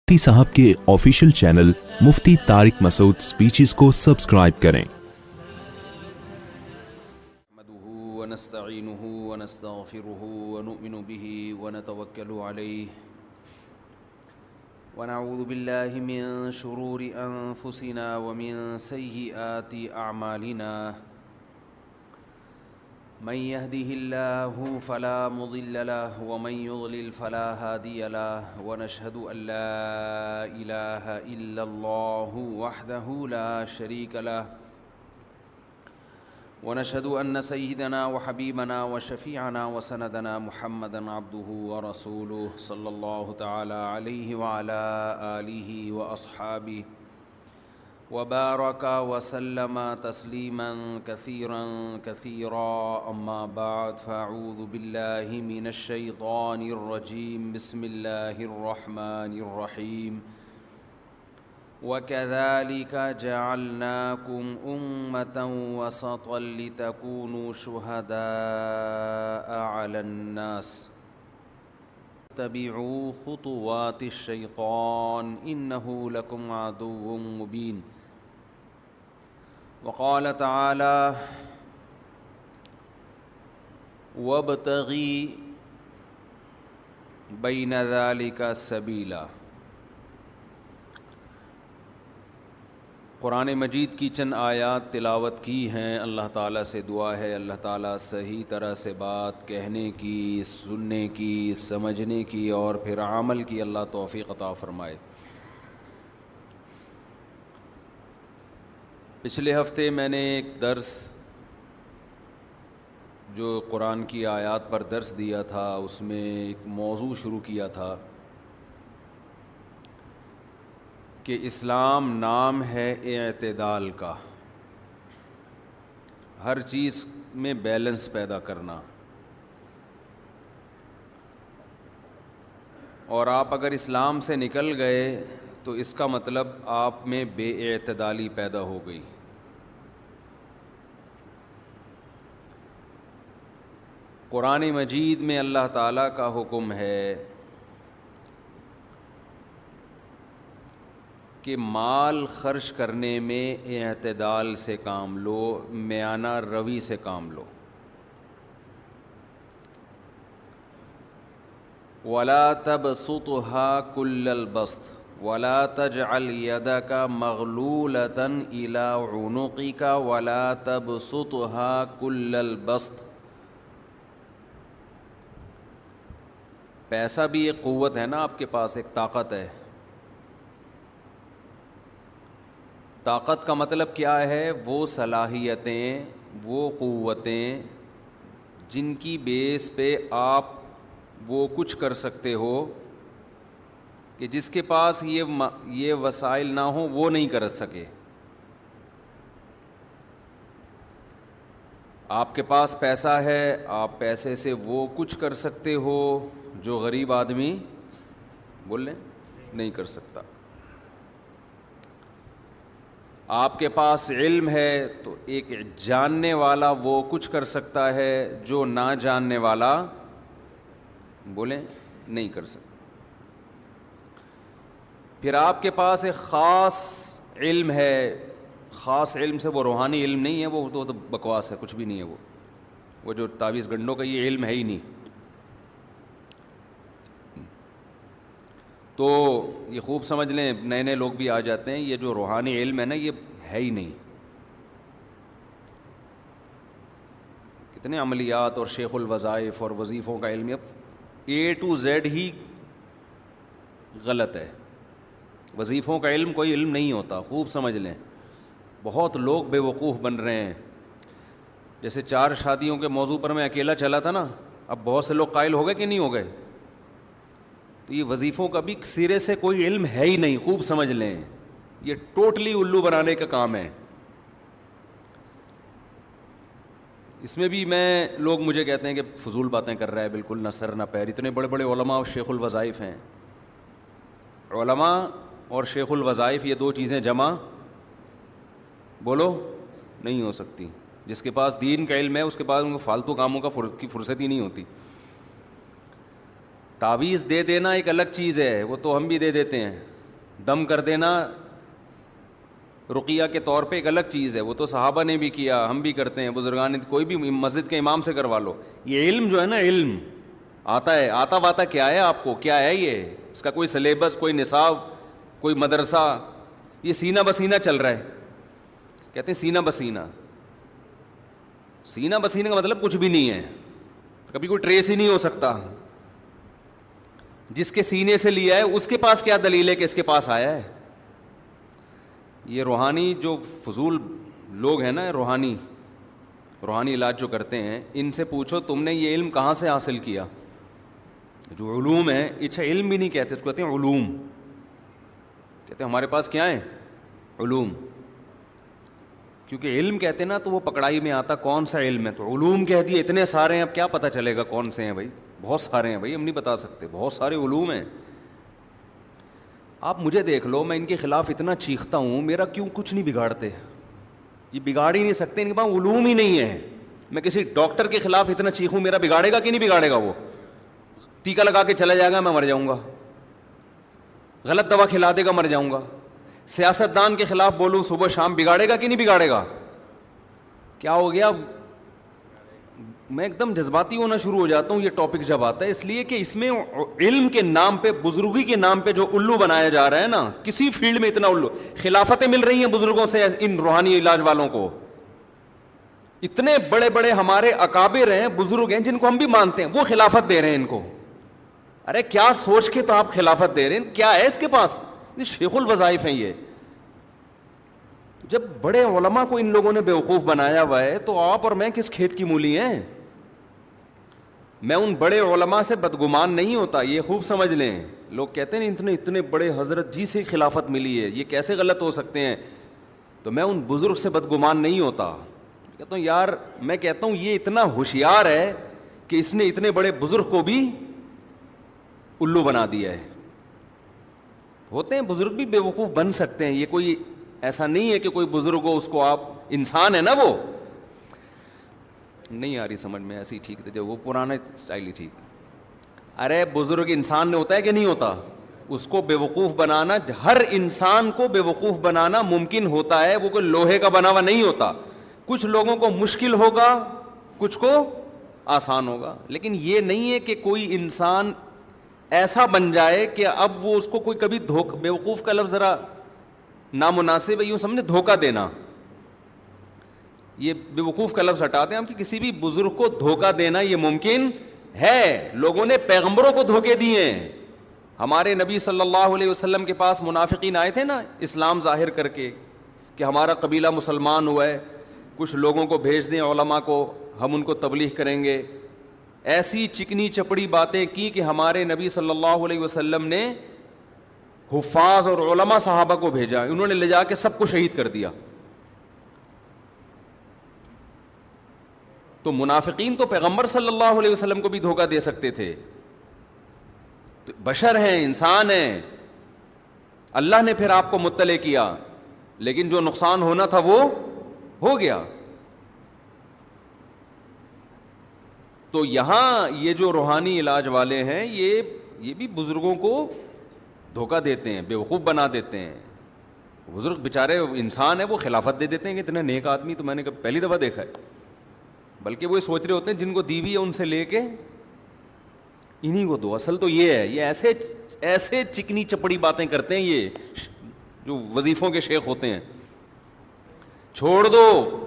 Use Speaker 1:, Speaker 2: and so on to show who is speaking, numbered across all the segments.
Speaker 1: مفتی صاحب کے official channel مفتی طارق مسعود speeches کو سبسکرائب کریں۔
Speaker 2: نحمده ونستعینه ونستغفره ونؤمن به ونتوکل علیه ونعوذ بالله من شرور انفسنا ومن سیئات اعمالنا من يهده الله فلا مضل له ومن يضلل فلا هادي له ونشهد أن لا إله إلا الله وحده لا شريك له ونشهد أن سيدنا وحبيبنا وشفيعنا وسندنا محمدا عبده ورسوله صلى الله تعالى عليه وعلى آله وأصحابه وبارك وسلم تسليما كثيرا كثيرا أما بعد فأعوذ بالله من الشيطان الرجيم بسم الله الرحمن الرحيم وكذلك جعلناكم أمة وسطا لتكونوا شهداء على الناس اتبعوا خطوات الشيطان إنه لكم عدو مبين وقال تعالى وابتغي بين ذلك سبيلا۔ قرآن مجید کی چند آیات تلاوت کی ہیں۔ اللہ تعالیٰ سے دعا ہے اللہ تعالیٰ صحیح طرح سے بات کہنے کی، سننے کی، سمجھنے کی اور پھر عمل کی اللہ توفیق عطا فرمائے۔ پچھلے ہفتے میں نے ایک درس جو قرآن کی آیات پر درس دیا تھا، اس میں ایک موضوع شروع کیا تھا کہ اسلام نام ہے اعتدال کا، ہر چیز میں بیلنس پیدا کرنا، اور آپ اگر اسلام سے نکل گئے تو اس کا مطلب آپ میں بے اعتدالی پیدا ہو گئی۔ قرآن مجید میں اللہ تعالیٰ کا حکم ہے کہ مال خرچ کرنے میں اعتدال سے کام لو، میانہ روی سے کام لو۔ وَلَا تَبْسُطْهَا كُلَّ الْبَسْطِ وَلَا تَجْعَلْ يَدَكَ مَغْلُولَةً إِلَى عُنُقِكَ وَلَا تَبْسُطْهَا كُلَّ الْبَسْطِ۔ پیسہ بھی ایک قوت ہے نا، آپ کے پاس ایک طاقت ہے۔ طاقت کا مطلب کیا ہے؟ وہ صلاحیتیں، وہ قوتیں جن کی بیس پہ آپ وہ کچھ کر سکتے ہو کہ جس کے پاس یہ وسائل نہ ہوں وہ نہیں کر سکے۔ آپ کے پاس پیسہ ہے، آپ پیسے سے وہ کچھ کر سکتے ہو جو غریب آدمی بول لیں نہیں کر سکتا۔ آپ کے پاس علم ہے تو ایک جاننے والا وہ کچھ کر سکتا ہے جو نہ جاننے والا بولیں نہیں کر سکتا۔ پھر آپ کے پاس ایک خاص علم ہے، خاص علم سے وہ روحانی علم نہیں ہے، وہ تو بکواس ہے، کچھ بھی نہیں ہے، وہ جو تعویذ گنڈوں کا یہ علم ہے ہی نہیں۔ تو یہ خوب سمجھ لیں، نئے نئے لوگ بھی آ جاتے ہیں، یہ جو روحانی علم ہے نا یہ ہے ہی نہیں۔ کتنے عملیات اور شیخ الوظائف اور وظیفوں کا علم، A to Z ہی غلط ہے۔ وظیفوں کا علم کوئی علم نہیں ہوتا، خوب سمجھ لیں۔ بہت لوگ بے وقوف بن رہے ہیں۔ جیسے 4 شادیوں کے موضوع پر میں اکیلا چلا تھا نا، اب بہت سے لوگ قائل ہو گئے کہ نہیں ہو گئے؟ تو یہ وظیفوں کا بھی سرے سے کوئی علم ہے ہی نہیں، خوب سمجھ لیں، یہ ٹوٹلی الو بنانے کا کام ہے۔ اس میں بھی لوگ مجھے کہتے ہیں کہ فضول باتیں کر رہا ہے، بالکل نہ سر نہ پیر۔ اتنے بڑے بڑے علماء اور شیخ الوظائف ہیں۔ علماء اور شیخ الوظائف یہ دو چیزیں جمع بولو نہیں ہو سکتی۔ جس کے پاس دین کا علم ہے اس کے پاس ان کو فالتو کاموں کی فرصت ہی نہیں ہوتی۔ تعویذ دے دینا ایک الگ چیز ہے، وہ تو ہم بھی دے دیتے ہیں، دم کر دینا رقیہ کے طور پہ ایک الگ چیز ہے, وہ تو صحابہ نے بھی کیا, ہم بھی کرتے ہیں, بزرگان نے, کوئی بھی مسجد کے امام سے کروا لو. یہ علم جو ہے نا, علم آتا ہے, آتا واتا کیا ہے آپ کو, کیا ہے یہ, اس کا کوئی سلیبس, کوئی نصاب, کوئی مدرسہ, یہ سینہ بسینہ چل رہا ہے. کہتے ہیں سینہ بسینہ, سینہ بسینہ کا مطلب کچھ بھی نہیں ہے, کبھی کوئی ٹریس ہی نہیں ہو سکتا. جس کے سینے سے لیا ہے اس کے پاس کیا دلیل ہے کہ اس کے پاس آیا ہے. یہ روحانی جو فضول لوگ ہیں نا, روحانی علاج جو کرتے ہیں, ان سے پوچھو تم نے یہ علم کہاں سے حاصل کیا. جو علوم ہے, اچھا علم بھی نہیں کہتے اس کو, کہتے ہیں علوم. کہتے ہیں ہمارے پاس کیا ہیں, علوم. کیونکہ علم کہتے ہیں نا تو وہ پکڑائی میں آتا کون سا علم ہے, تو علوم کہہ دیے, اتنے سارے ہیں, اب کیا پتہ چلے گا کون سے ہیں بھائی, بہت سارے ہیں بھائی, ہم نہیں بتا سکتے, بہت سارے علوم ہیں. آپ مجھے دیکھ لو, میں ان کے خلاف اتنا چیختا ہوں, میرا کیوں کچھ نہیں بگاڑتے, یہ بگاڑ ہی نہیں سکتے, ان کے پاس علوم ہی نہیں ہے. میں کسی ڈاکٹر کے خلاف اتنا چیخوں, میرا بگاڑے گا کہ نہیں بگاڑے گا, وہ ٹیکا لگا کے چلا جائے گا, میں مر جاؤں گا. غلط دوا کھلا دے گا, مر جاؤں گا. سیاستدان کے خلاف بولوں صبح شام, بگاڑے گا کہ نہیں بگاڑے گا. کیا ہو گیا, میں ایک دم جذباتی ہونا شروع ہو جاتا ہوں یہ ٹاپک جب آتا ہے, اس لیے کہ اس میں علم کے نام پہ, بزرگی کے نام پہ جو الو بنایا جا رہا ہے نا, کسی فیلڈ میں اتنا الو. خلافتیں مل رہی ہیں بزرگوں سے ان روحانی علاج والوں کو, اتنے بڑے بڑے ہمارے اکابر ہیں, بزرگ ہیں جن کو ہم بھی مانتے ہیں, وہ خلافت دے رہے ہیں ان کو. ارے کیا سوچ کے تو آپ خلافت دے رہے ہیں, کیا ہے اس کے پاس, یہ شیخ الوظائف ہیں یہ. جب بڑے علماء کو ان لوگوں نے بیوقوف بنایا ہوا ہے تو آپ اور میں کس کھیت کی مولی ہیں. میں ان بڑے علماء سے بدگمان نہیں ہوتا, یہ خوب سمجھ لیں. لوگ کہتے ہیں اتنے بڑے حضرت جی سے خلافت ملی ہے, یہ کیسے غلط ہو سکتے ہیں, تو میں ان بزرگ سے بدگمان نہیں ہوتا. کہتا ہوں یار, میں کہتا ہوں یہ اتنا ہوشیار ہے کہ اس نے اتنے بڑے بزرگ کو بھی الو بنا دیا ہے. ہوتے ہیں بزرگ بھی بیوقوف بن سکتے ہیں, یہ کوئی ایسا نہیں ہے کہ کوئی بزرگ ہو اس کو آپ, انسان ہے نا وہ. نہیں آ رہی سمجھ میں, ایسی ٹھیک تھا جو وہ پرانا اسٹائل ہی ٹھیک. ارے بزرگ انسان نے ہوتا ہے کہ نہیں ہوتا, اس کو بیوقوف بنانا, ہر انسان کو بیوقوف بنانا ممکن ہوتا ہے, وہ کوئی لوہے کا بنا ہوا نہیں ہوتا. کچھ لوگوں کو مشکل ہوگا, کچھ کو آسان ہوگا, لیکن یہ نہیں ہے کہ کوئی انسان ایسا بن جائے کہ اب وہ اس کو کوئی کبھی بیوقوف کا لفظ ذرا نامناسب ہے, یوں سمجھے دھوکہ دینا. یہ بیوقوف کا لفظ ہٹا دیں ہم, کہ کسی بھی بزرگ کو دھوکہ دینا یہ ممکن ہے. لوگوں نے پیغمبروں کو دھوکے دیے ہیں. ہمارے نبی صلی اللہ علیہ وسلم کے پاس منافقین آئے تھے نا, اسلام ظاہر کر کے کہ ہمارا قبیلہ مسلمان ہوا ہے, کچھ لوگوں کو بھیج دیں علماء کو, ہم ان کو تبلیغ کریں گے. ایسی چکنی چپڑی باتیں کی کہ ہمارے نبی صلی اللہ علیہ وسلم نے حفاظ اور علماء صحابہ کو بھیجا, انہوں نے لے جا کے سب کو شہید کر دیا. تو منافقین تو پیغمبر صلی اللہ علیہ وسلم کو بھی دھوکہ دے سکتے تھے, بشر ہیں, انسان ہیں. اللہ نے پھر آپ کو مطلع کیا, لیکن جو نقصان ہونا تھا وہ ہو گیا. تو یہاں یہ جو روحانی علاج والے ہیں, یہ بھی بزرگوں کو دھوکہ دیتے ہیں, بیوقوف بنا دیتے ہیں. بزرگ بیچارے انسان ہے, وہ خلافت دے دیتے ہیں کہ اتنا نیک آدمی تو میں نے پہلی دفعہ دیکھا ہے. بلکہ وہ سوچ رہے ہوتے ہیں جن کو دیوی ہے ان سے لے کے انہی کو دو. اصل تو یہ ہے, یہ ایسے چکنی چپڑی باتیں کرتے ہیں یہ جو وظیفوں کے شیخ ہوتے ہیں. چھوڑ دو,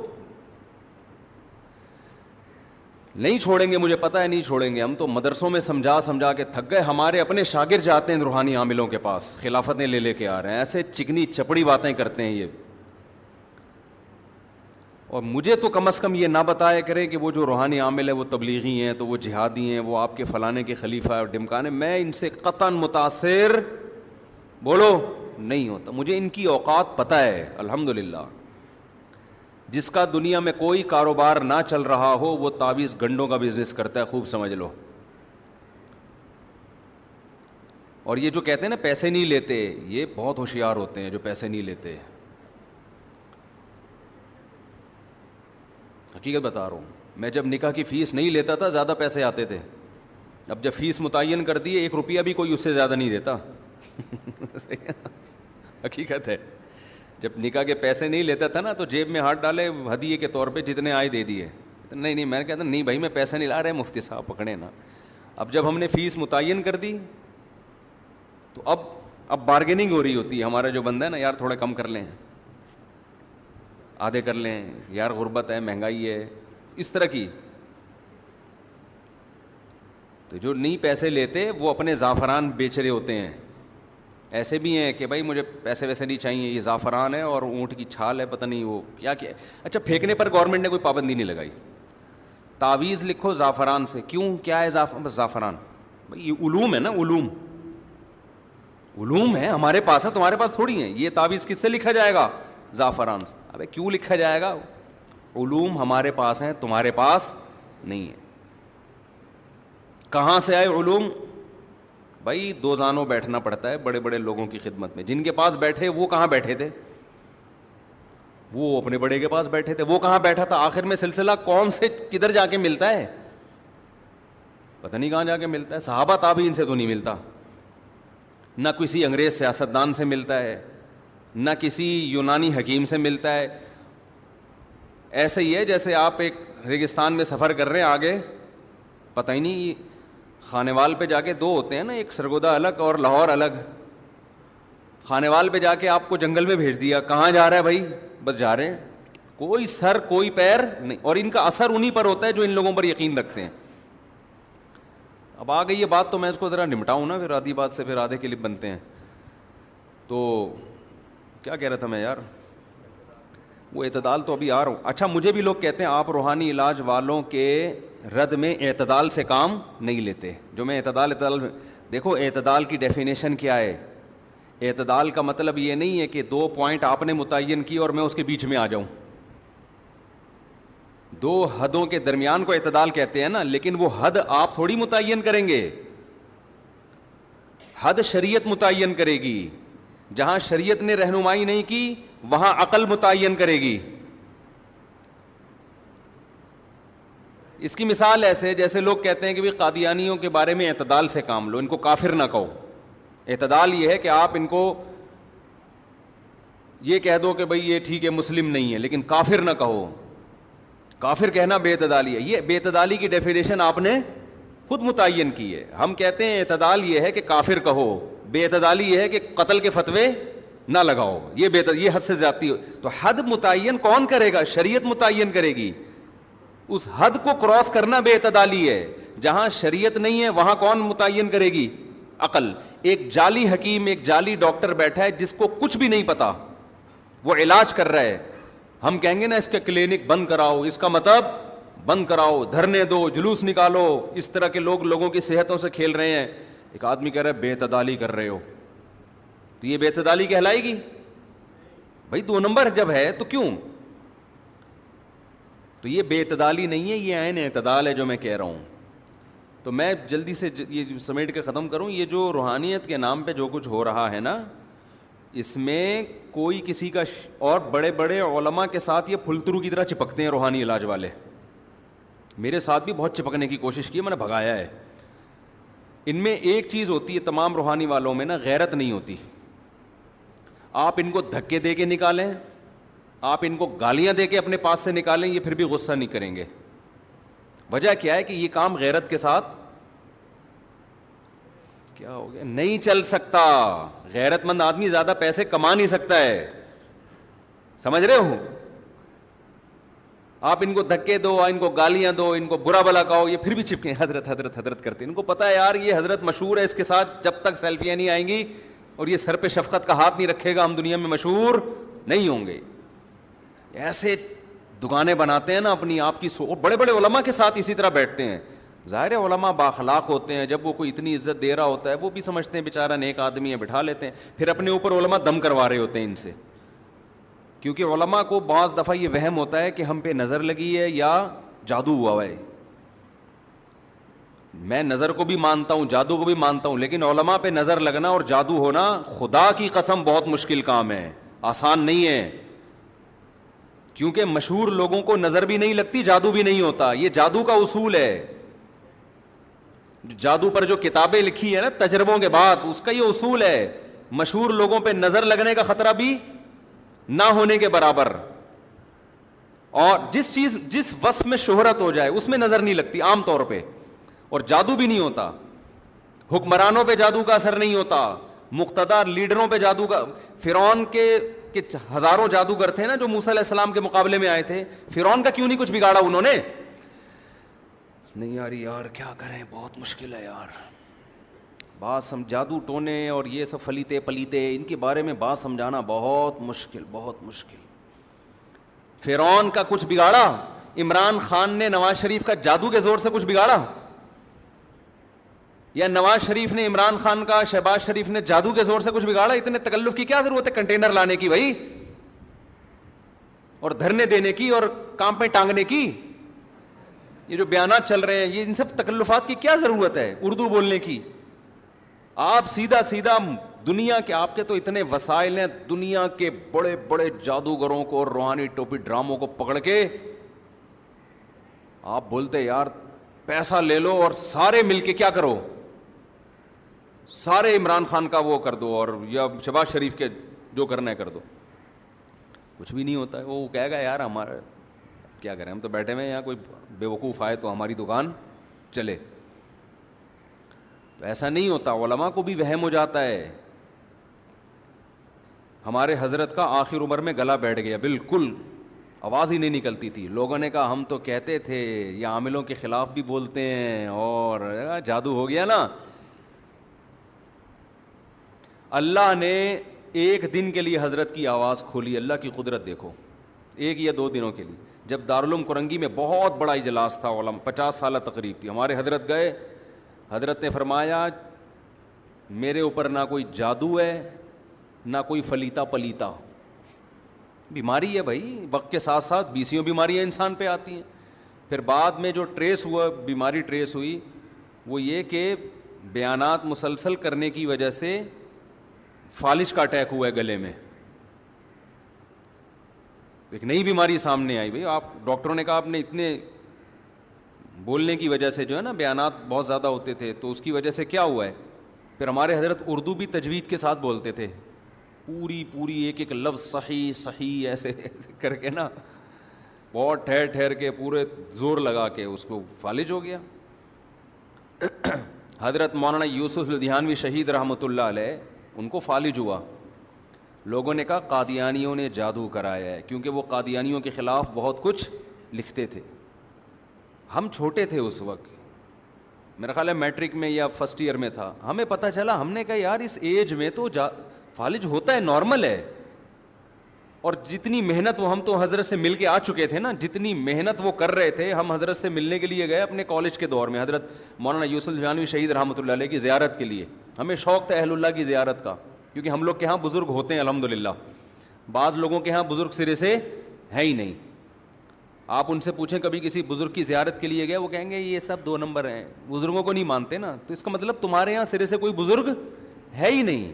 Speaker 2: نہیں چھوڑیں گے, مجھے پتا ہے نہیں چھوڑیں گے. ہم تو مدرسوں میں سمجھا کے تھک گئے. ہمارے اپنے شاگرد جاتے ہیں روحانی عاملوں کے پاس, خلافتیں لے کے آ رہے ہیں, ایسے چکنی چپڑی باتیں کرتے ہیں یہ. اور مجھے تو کم از کم یہ نہ بتایا کرے کہ وہ جو روحانی عامل ہے وہ تبلیغی ہیں, تو وہ جہادی ہیں, وہ آپ کے فلانے کے خلیفہ اور ڈمکانے. میں ان سے قطعاً متاثر بولو نہیں ہوتا. مجھے ان کی اوقات پتہ ہے الحمدللہ. جس کا دنیا میں کوئی کاروبار نہ چل رہا ہو وہ تعویذ گنڈوں کا بزنس کرتا ہے, خوب سمجھ لو. اور یہ جو کہتے ہیں نا پیسے نہیں لیتے, یہ بہت ہوشیار ہوتے ہیں جو پیسے نہیں لیتے. حقیقت بتا رہا ہوں, میں جب نکاح کی فیس نہیں لیتا تھا زیادہ پیسے آتے تھے. اب جب فیس متعین کر دی, 1 روپیہ بھی کوئی اس سے زیادہ نہیں دیتا. حقیقت ہے. جب نکاح کے پیسے نہیں لیتا تھا نا تو جیب میں ہاتھ ڈالے ہدیے کے طور پہ جتنے آئے دے دیے. نہیں میں کہتا نہیں بھائی میں پیسے نہیں لا رہے, مفتی صاحب پکڑے نا. اب جب ہم نے فیس متعین کر دی تو اب بارگیننگ ہو رہی ہوتی ہے. ہمارا جو بندہ ہے نا, یار تھوڑا کم کر لیں, آدھے کر لیں, یار غربت ہے, مہنگائی ہے, اس طرح کی. تو جو نہیں پیسے لیتے وہ اپنے زعفران بیچ رہے ہوتے ہیں. ایسے بھی ہیں کہ بھائی مجھے پیسے ویسے نہیں چاہیے, یہ زعفران ہے اور اونٹ کی چھال ہے, پتہ نہیں وہ کیا کیا. اچھا پھینکنے پر گورنمنٹ نے کوئی پابندی نہیں لگائی, تعویذ لکھو زعفران سے. کیوں, کیا ہے بس زعفران. بھائی یہ علوم ہے نا, علوم ہے, ہمارے پاس ہے, تمہارے پاس تھوڑی ہیں. یہ تعویذ کس سے لکھا جائے گا, زعفران سے. ابے کیوں لکھا جائے گا, علوم ہمارے پاس ہیں, تمہارے پاس نہیں ہے. کہاں سے آئے علوم؟ بھائی دو زانوں بیٹھنا پڑتا ہے بڑے بڑے لوگوں کی خدمت میں. جن کے پاس بیٹھے وہ کہاں بیٹھے تھے, وہ اپنے بڑے کے پاس بیٹھے تھے. وہ کہاں بیٹھا تھا؟ آخر میں سلسلہ کون سے کدھر جا کے ملتا ہے, پتہ نہیں کہاں جا کے ملتا ہے. صحابہ تابعین سے تو نہیں ملتا, نہ کسی انگریز سیاستدان سے ملتا ہے, نہ کسی یونانی حکیم سے ملتا ہے. ایسے ہی ہے جیسے آپ ایک ریگستان میں سفر کر رہے ہیں, آگے پتہ ہی نہیں, خانیوال پہ جا کے دو ہوتے ہیں نا, ایک سرگودا الگ اور لاہور الگ. خانیوال پہ جا کے آپ کو جنگل میں بھیج دیا, کہاں جا رہا ہے بھائی, بس جا رہے ہیں, کوئی سر کوئی پیر نہیں. اور ان کا اثر انہی پر ہوتا ہے جو ان لوگوں پر یقین رکھتے ہیں. اب آ گئی یہ بات تو میں اس کو ذرا نمٹاؤں نا, پھر آدھی بات سے پھر آدھے کلپ بنتے ہیں. تو کیا کہہ رہا تھا میں یار, وہ اعتدال تو ابھی آ رہا ہوں. اچھا مجھے بھی لوگ کہتے ہیں آپ روحانی علاج والوں کے رد میں اعتدال سے کام نہیں لیتے. جو میں اعتدال دیکھو اعتدال کی ڈیفینیشن کیا ہے. اعتدال کا مطلب یہ نہیں ہے کہ 2 پوائنٹ آپ نے متعین کی اور میں اس کے بیچ میں آ جاؤں. 2 حدوں کے درمیان کو اعتدال کہتے ہیں نا, لیکن وہ حد آپ تھوڑی متعین کریں گے. حد شریعت متعین کرے گی. جہاں شریعت نے رہنمائی نہیں کی وہاں عقل متعین کرے گی. اس کی مثال ایسے جیسے لوگ کہتے ہیں کہ قادیانیوں کے بارے میں اعتدال سے کام لو, ان کو کافر نہ کہو. اعتدال یہ ہے کہ آپ ان کو یہ کہہ دو کہ بھئی یہ ٹھیک ہے مسلم نہیں ہے, لیکن کافر نہ کہو. کافر کہنا بے اعتدالی ہے. یہ بے اعتدالی کی ڈیفینیشن آپ نے خود متعین کی ہے. ہم کہتے ہیں اعتدال یہ ہے کہ کافر کہو, بے اعتدالی یہ ہے کہ قتل کے فتوے نہ لگاؤ. یہ حد سے زیادتی ہو. تو حد متعین کون کرے گا؟ شریعت متعین کرے گی. اس حد کو کراس کرنا بے اعتدالی ہے. جہاں شریعت نہیں ہے وہاں کون متعین کرے گی؟ عقل. ایک جعلی حکیم, ایک جعلی ڈاکٹر بیٹھا ہے جس کو کچھ بھی نہیں پتا, وہ علاج کر رہا ہے. ہم کہیں گے نا اس کے کلینک بند کراؤ, اس کا مطلب بند کراؤ, دھرنے دو, جلوس نکالو. اس طرح کے لوگوں کی صحتوں سے کھیل رہے ہیں. ایک آدمی کہہ رہا ہے بے اعتدالی کر رہے ہو, تو یہ بے اعتدالی کہلائے گی؟ بھائی 2 نمبر جب ہے تو کیوں؟ تو یہ بے اعتدالی نہیں ہے, یہ عین اعتدال ہے جو میں کہہ رہا ہوں. تو میں جلدی سے یہ سمیٹ کے ختم کروں. یہ جو روحانیت کے نام پہ جو کچھ ہو رہا ہے نا, اس میں کوئی کسی کا اور بڑے بڑے علماء کے ساتھ یہ پھلترو کی طرح چپکتے ہیں روحانی علاج والے. میرے ساتھ بھی بہت چپکنے کی کوشش کی, میں نے بھگایا ہے. ان میں ایک چیز ہوتی ہے تمام روحانی والوں میں نا, غیرت نہیں ہوتی. آپ ان کو دھکے دے کے نکالیں, آپ ان کو گالیاں دے کے اپنے پاس سے نکالیں, یہ پھر بھی غصہ نہیں کریں گے. وجہ کیا ہے کہ یہ کام غیرت کے ساتھ کیا ہو گیا, نہیں چل سکتا. غیرت مند آدمی زیادہ پیسے کما نہیں سکتا ہے, سمجھ رہے ہو. آپ ان کو دھکے دو, ان کو گالیاں دو, ان کو برا بلا کہو, یہ پھر بھی چپکیں حضرت حضرت حضرت کرتے. ان کو پتا ہے یار یہ حضرت مشہور ہے, اس کے ساتھ جب تک سیلفیاں نہیں آئیں گی اور یہ سر پہ شفقت کا ہاتھ نہیں رکھے گا ہم دنیا میں مشہور نہیں ہوں گے. ایسے دکانیں بناتے ہیں نا اپنی آپ کی. بڑے بڑے علماء کے ساتھ اسی طرح بیٹھتے ہیں. ظاہر ہے علماء باخلاق ہوتے ہیں, جب وہ کوئی اتنی عزت دے رہا ہوتا ہے وہ بھی سمجھتے ہیں بیچارہ نیک آدمی ہے, بٹھا لیتے ہیں. پھر اپنے اوپر علماء دم کروا رہے ہوتے ہیں ان سے, کیونکہ علماء کو بعض دفعہ یہ وہم ہوتا ہے کہ ہم پہ نظر لگی ہے یا جادو ہوا ہے. میں نظر کو بھی مانتا ہوں, جادو کو بھی مانتا ہوں, لیکن علماء پہ نظر لگنا اور جادو ہونا خدا کی قسم بہت مشکل کام ہے, آسان نہیں ہے. کیونکہ مشہور لوگوں کو نظر بھی نہیں لگتی, جادو بھی نہیں ہوتا. یہ جادو کا اصول ہے. جادو پر جو کتابیں لکھی ہے نا تجربوں کے بعد, اس کا یہ اصول ہے. مشہور لوگوں پہ نظر لگنے کا خطرہ بھی نہ ہونے کے برابر. اور جس وصف میں شہرت ہو جائے اس میں نظر نہیں لگتی عام طور پہ, اور جادو بھی نہیں ہوتا. حکمرانوں پہ جادو کا اثر نہیں ہوتا, مقتدر لیڈروں پہ جادو کا. فرعون کے ہزاروں جادوگر تھے نا جو موسیٰ علیہ السلام کے مقابلے میں آئے تھے, فرعون کا کیوں نہیں کچھ بگاڑا انہوں نے؟ نہیں یار کیا کریں, بہت مشکل ہے یار. بات جادو ٹونے اور یہ سب فلیتے پلیتے ان کے بارے میں بات سمجھانا بہت مشکل, بہت مشکل. فرعون کا کچھ بگاڑا؟ عمران خان نے نواز شریف کا جادو کے زور سے کچھ بگاڑا؟ یا نواز شریف نے عمران خان کا, شہباز شریف نے جادو کے زور سے کچھ بگاڑا؟ اتنے تکلف کی کیا ضرورت ہے کنٹینر لانے کی بھائی, اور دھرنے دینے کی, اور کام پہ ٹانگنے کی؟ یہ جو بیانات چل رہے ہیں یہ ان سب تکلفات کی کیا ضرورت ہے اردو بولنے کی؟ آپ سیدھا دنیا کے, آپ کے تو اتنے وسائل ہیں, دنیا کے بڑے بڑے جادوگروں کو اور روحانی ٹوپی ڈراموں کو پکڑ کے آپ بولتے یار پیسہ لے لو اور سارے مل کے کیا کرو, سارے عمران خان کا وہ کر دو اور یا شہباز شریف کے جو کرنا ہے کر دو. کچھ بھی نہیں ہوتا ہے. وہ کہے گا یار ہمارا کیا کریں, ہم تو بیٹھے ہوئے ہیں یہاں, کوئی بے وقوف آئے تو ہماری دکان چلے. تو ایسا نہیں ہوتا. علماء کو بھی وہم ہو جاتا ہے. ہمارے حضرت کا آخر عمر میں گلا بیٹھ گیا, بالکل آواز ہی نہیں نکلتی تھی. لوگوں نے کہا ہم تو کہتے تھے یہ عاملوں کے خلاف بھی بولتے ہیں, اور جادو ہو گیا نا. اللہ نے ایک دن کے لیے حضرت کی آواز کھولی. اللہ کی قدرت دیکھو, 1 یا 2 دنوں کے لیے. جب دارالعلوم کرنگی میں بہت بڑا اجلاس تھا, علماء 50 سالہ تقریب تھی, ہمارے حضرت گئے. حضرت نے فرمایا میرے اوپر نہ کوئی جادو ہے نہ کوئی فلیتا پلیتا. بیماری ہے بھائی, وقت کے ساتھ ساتھ 20 بیماریاں انسان پہ آتی ہیں. پھر بعد میں جو ٹریس ہوا, بیماری ٹریس ہوئی, وہ یہ کہ بیانات مسلسل کرنے کی وجہ سے فالج کا اٹیک ہوا ہے گلے میں. ایک نئی بیماری سامنے آئی. بھائی آپ ڈاکٹروں نے کہا آپ نے اتنے بولنے کی وجہ سے جو ہے نا بیانات بہت زیادہ ہوتے تھے تو اس کی وجہ سے کیا ہوا ہے. پھر ہمارے حضرت اردو بھی تجوید کے ساتھ بولتے تھے, پوری ایک لفظ صحیح صحیح ایسے کر کے نا, بہت ٹھہر کے پورے زور لگا کے اس کو فالج ہو گیا. حضرت مولانا یوسف لدھیانوی شہید رحمۃ اللہ علیہ, ان کو فالج ہوا. لوگوں نے کہا قادیانیوں نے جادو کرایا ہے, کیونکہ وہ قادیانیوں کے خلاف بہت کچھ لکھتے تھے. ہم چھوٹے تھے اس وقت, میرا خیال ہے میٹرک میں یا فرسٹ ایئر میں تھا. ہمیں پتہ چلا, ہم نے کہا یار اس ایج میں تو فالج ہوتا ہے, نارمل ہے. اور جتنی محنت وہ, ہم تو حضرت سے مل کے آ چکے تھے نا, جتنی محنت وہ کر رہے تھے, ہم حضرت سے ملنے کے لیے گئے اپنے کالج کے دور میں حضرت مولانا یوسف لدھیانوی شہید رحمۃ اللہ علیہ کی زیارت کے لیے. ہمیں شوق تھا اہل اللہ کی زیارت کا, کیونکہ ہم لوگ کے ہاں بزرگ ہوتے ہیں الحمدللہ. بعض لوگوں کے ہاں بزرگ سرے سے ہے ہی نہیں. آپ ان سے پوچھیں کبھی کسی بزرگ کی زیارت کے لیے گئے, وہ کہیں گے یہ سب 2 نمبر ہیں, بزرگوں کو نہیں مانتے نا. تو اس کا مطلب تمہارے یہاں سرے سے کوئی بزرگ ہے ہی نہیں.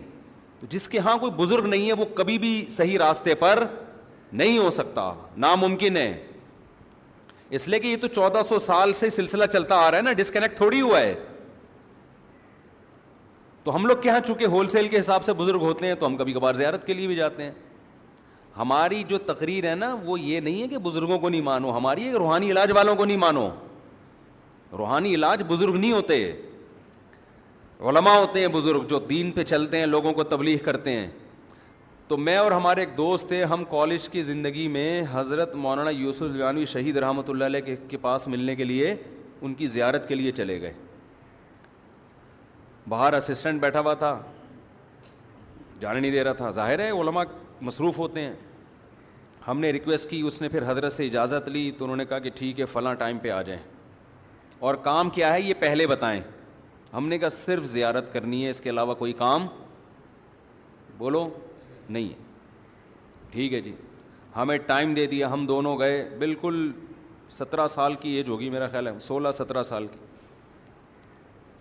Speaker 2: تو جس کے ہاں کوئی بزرگ نہیں ہے وہ کبھی بھی صحیح راستے پر نہیں ہو سکتا, ناممکن ہے. اس لیے کہ یہ تو 1400 سال سے سلسلہ چلتا آ رہا ہے نا, ڈسکنیکٹ تھوڑی ہوا ہے. تو ہم لوگ کے یہاں چونکہ ہول سیل کے حساب سے بزرگ ہوتے ہیں تو ہم کبھی کبھار زیارت کے لیے بھی جاتے ہیں. ہماری جو تقریر ہے نا وہ یہ نہیں ہے کہ بزرگوں کو نہیں مانو, ہماری ہے روحانی علاج والوں کو نہیں مانو. روحانی علاج بزرگ نہیں ہوتے, علماء ہوتے ہیں بزرگ جو دین پہ چلتے ہیں, لوگوں کو تبلیغ کرتے ہیں. تو میں اور ہمارے ایک دوست تھے, ہم کالج کی زندگی میں حضرت مولانا یوسف لدھیانوی شہید رحمۃ اللہ علیہ کے پاس ملنے کے لیے, ان کی زیارت کے لیے چلے گئے. باہر اسسٹنٹ بیٹھا ہوا تھا, جانے نہیں دے رہا تھا. ظاہر ہے علماء مصروف ہوتے ہیں. ہم نے ریکویسٹ کی, اس نے پھر حضرت سے اجازت لی, تو انہوں نے کہا کہ ٹھیک ہے فلاں ٹائم پہ آ جائیں, اور کام کیا ہے یہ پہلے بتائیں. ہم نے کہا صرف زیارت کرنی ہے, اس کے علاوہ کوئی کام بولو نہیں ہے. ٹھیک ہے جی, ہمیں ٹائم دے دیا. ہم دونوں گئے, بالکل 17 سال کی ایج ہوگی میرا خیال ہے, 16-17 سال کی,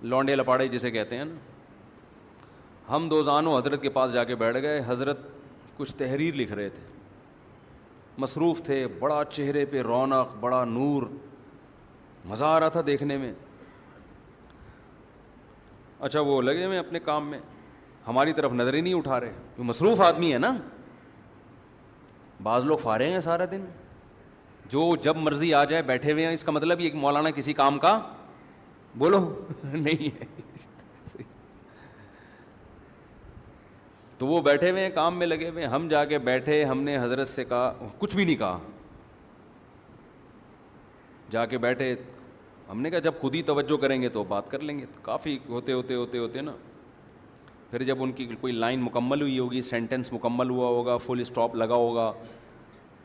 Speaker 2: لونڈے لپاڑے جسے کہتے ہیں نا. ہم دوزانوں حضرت کے پاس جا کے بیٹھ گئے. حضرت کچھ تحریر لکھ رہے تھے, مصروف تھے, بڑا چہرے پہ رونق, بڑا نور, مزہ آ رہا تھا دیکھنے میں. اچھا وہ لگے ہوئے اپنے کام میں. ہماری طرف نظر ہی نہیں اٹھا رہے. جو مصروف آدمی ہے نا, بعض لوگ فارغ ہیں سارا دن, جو جب مرضی آ جائے بیٹھے ہوئے ہیں, اس کا مطلب یہ کہ مولانا کسی کام کا بولو نہیں ہے. تو وہ بیٹھے ہوئے ہیں کام میں لگے ہوئے ہیں. ہم جا کے بیٹھے, ہم نے حضرت سے کہا, کچھ بھی نہیں کہا, جا کے بیٹھے. ہم نے کہا جب خود ہی توجہ کریں گے تو بات کر لیں گے. کافی ہوتے نا, پھر جب ان کی کوئی لائن مکمل ہوئی ہوگی, سینٹنس مکمل ہوا ہوگا, فل اسٹاپ لگا ہوگا,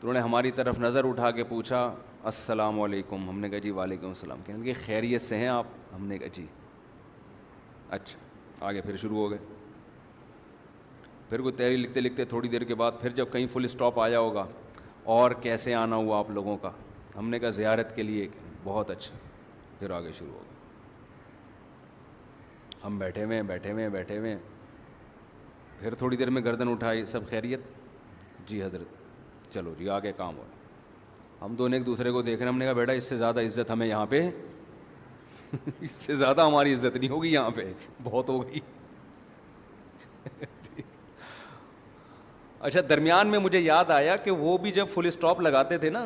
Speaker 2: تو انہوں نے ہماری طرف نظر اٹھا کے پوچھا السلام علیکم. ہم نے کہا جی وعلیکم السلام. کہنے لگے خیریت سے ہیں آپ؟ ہم نے کہا جی. اچھا, آگے پھر شروع ہو گئے. پھر کوئی تحریر لکھتے لکھتے تھوڑی دیر کے بعد پھر جب کہیں فل اسٹاپ آیا ہوگا, اور کیسے آنا ہوا آپ لوگوں کا؟ ہم نے کہا زیارت کے لیے. بہت اچھا. پھر آگے شروع ہو گیا. ہم بیٹھے ہوئے ہیں. پھر تھوڑی دیر میں گردن اٹھائی, سب خیریت؟ جی حضرت. چلو جی آگے کام ہو رہا. ہم دونوں ایک دوسرے کو دیکھ رہے ہیں. ہم نے کہا بیٹا اس سے زیادہ عزت ہمیں یہاں پہ اس سے زیادہ ہماری عزت نہیں ہوگی یہاں پہ, بہت ہو گئی. اچھا, درمیان میں مجھے یاد آیا کہ وہ بھی جب فل اسٹاپ لگاتے تھے نا,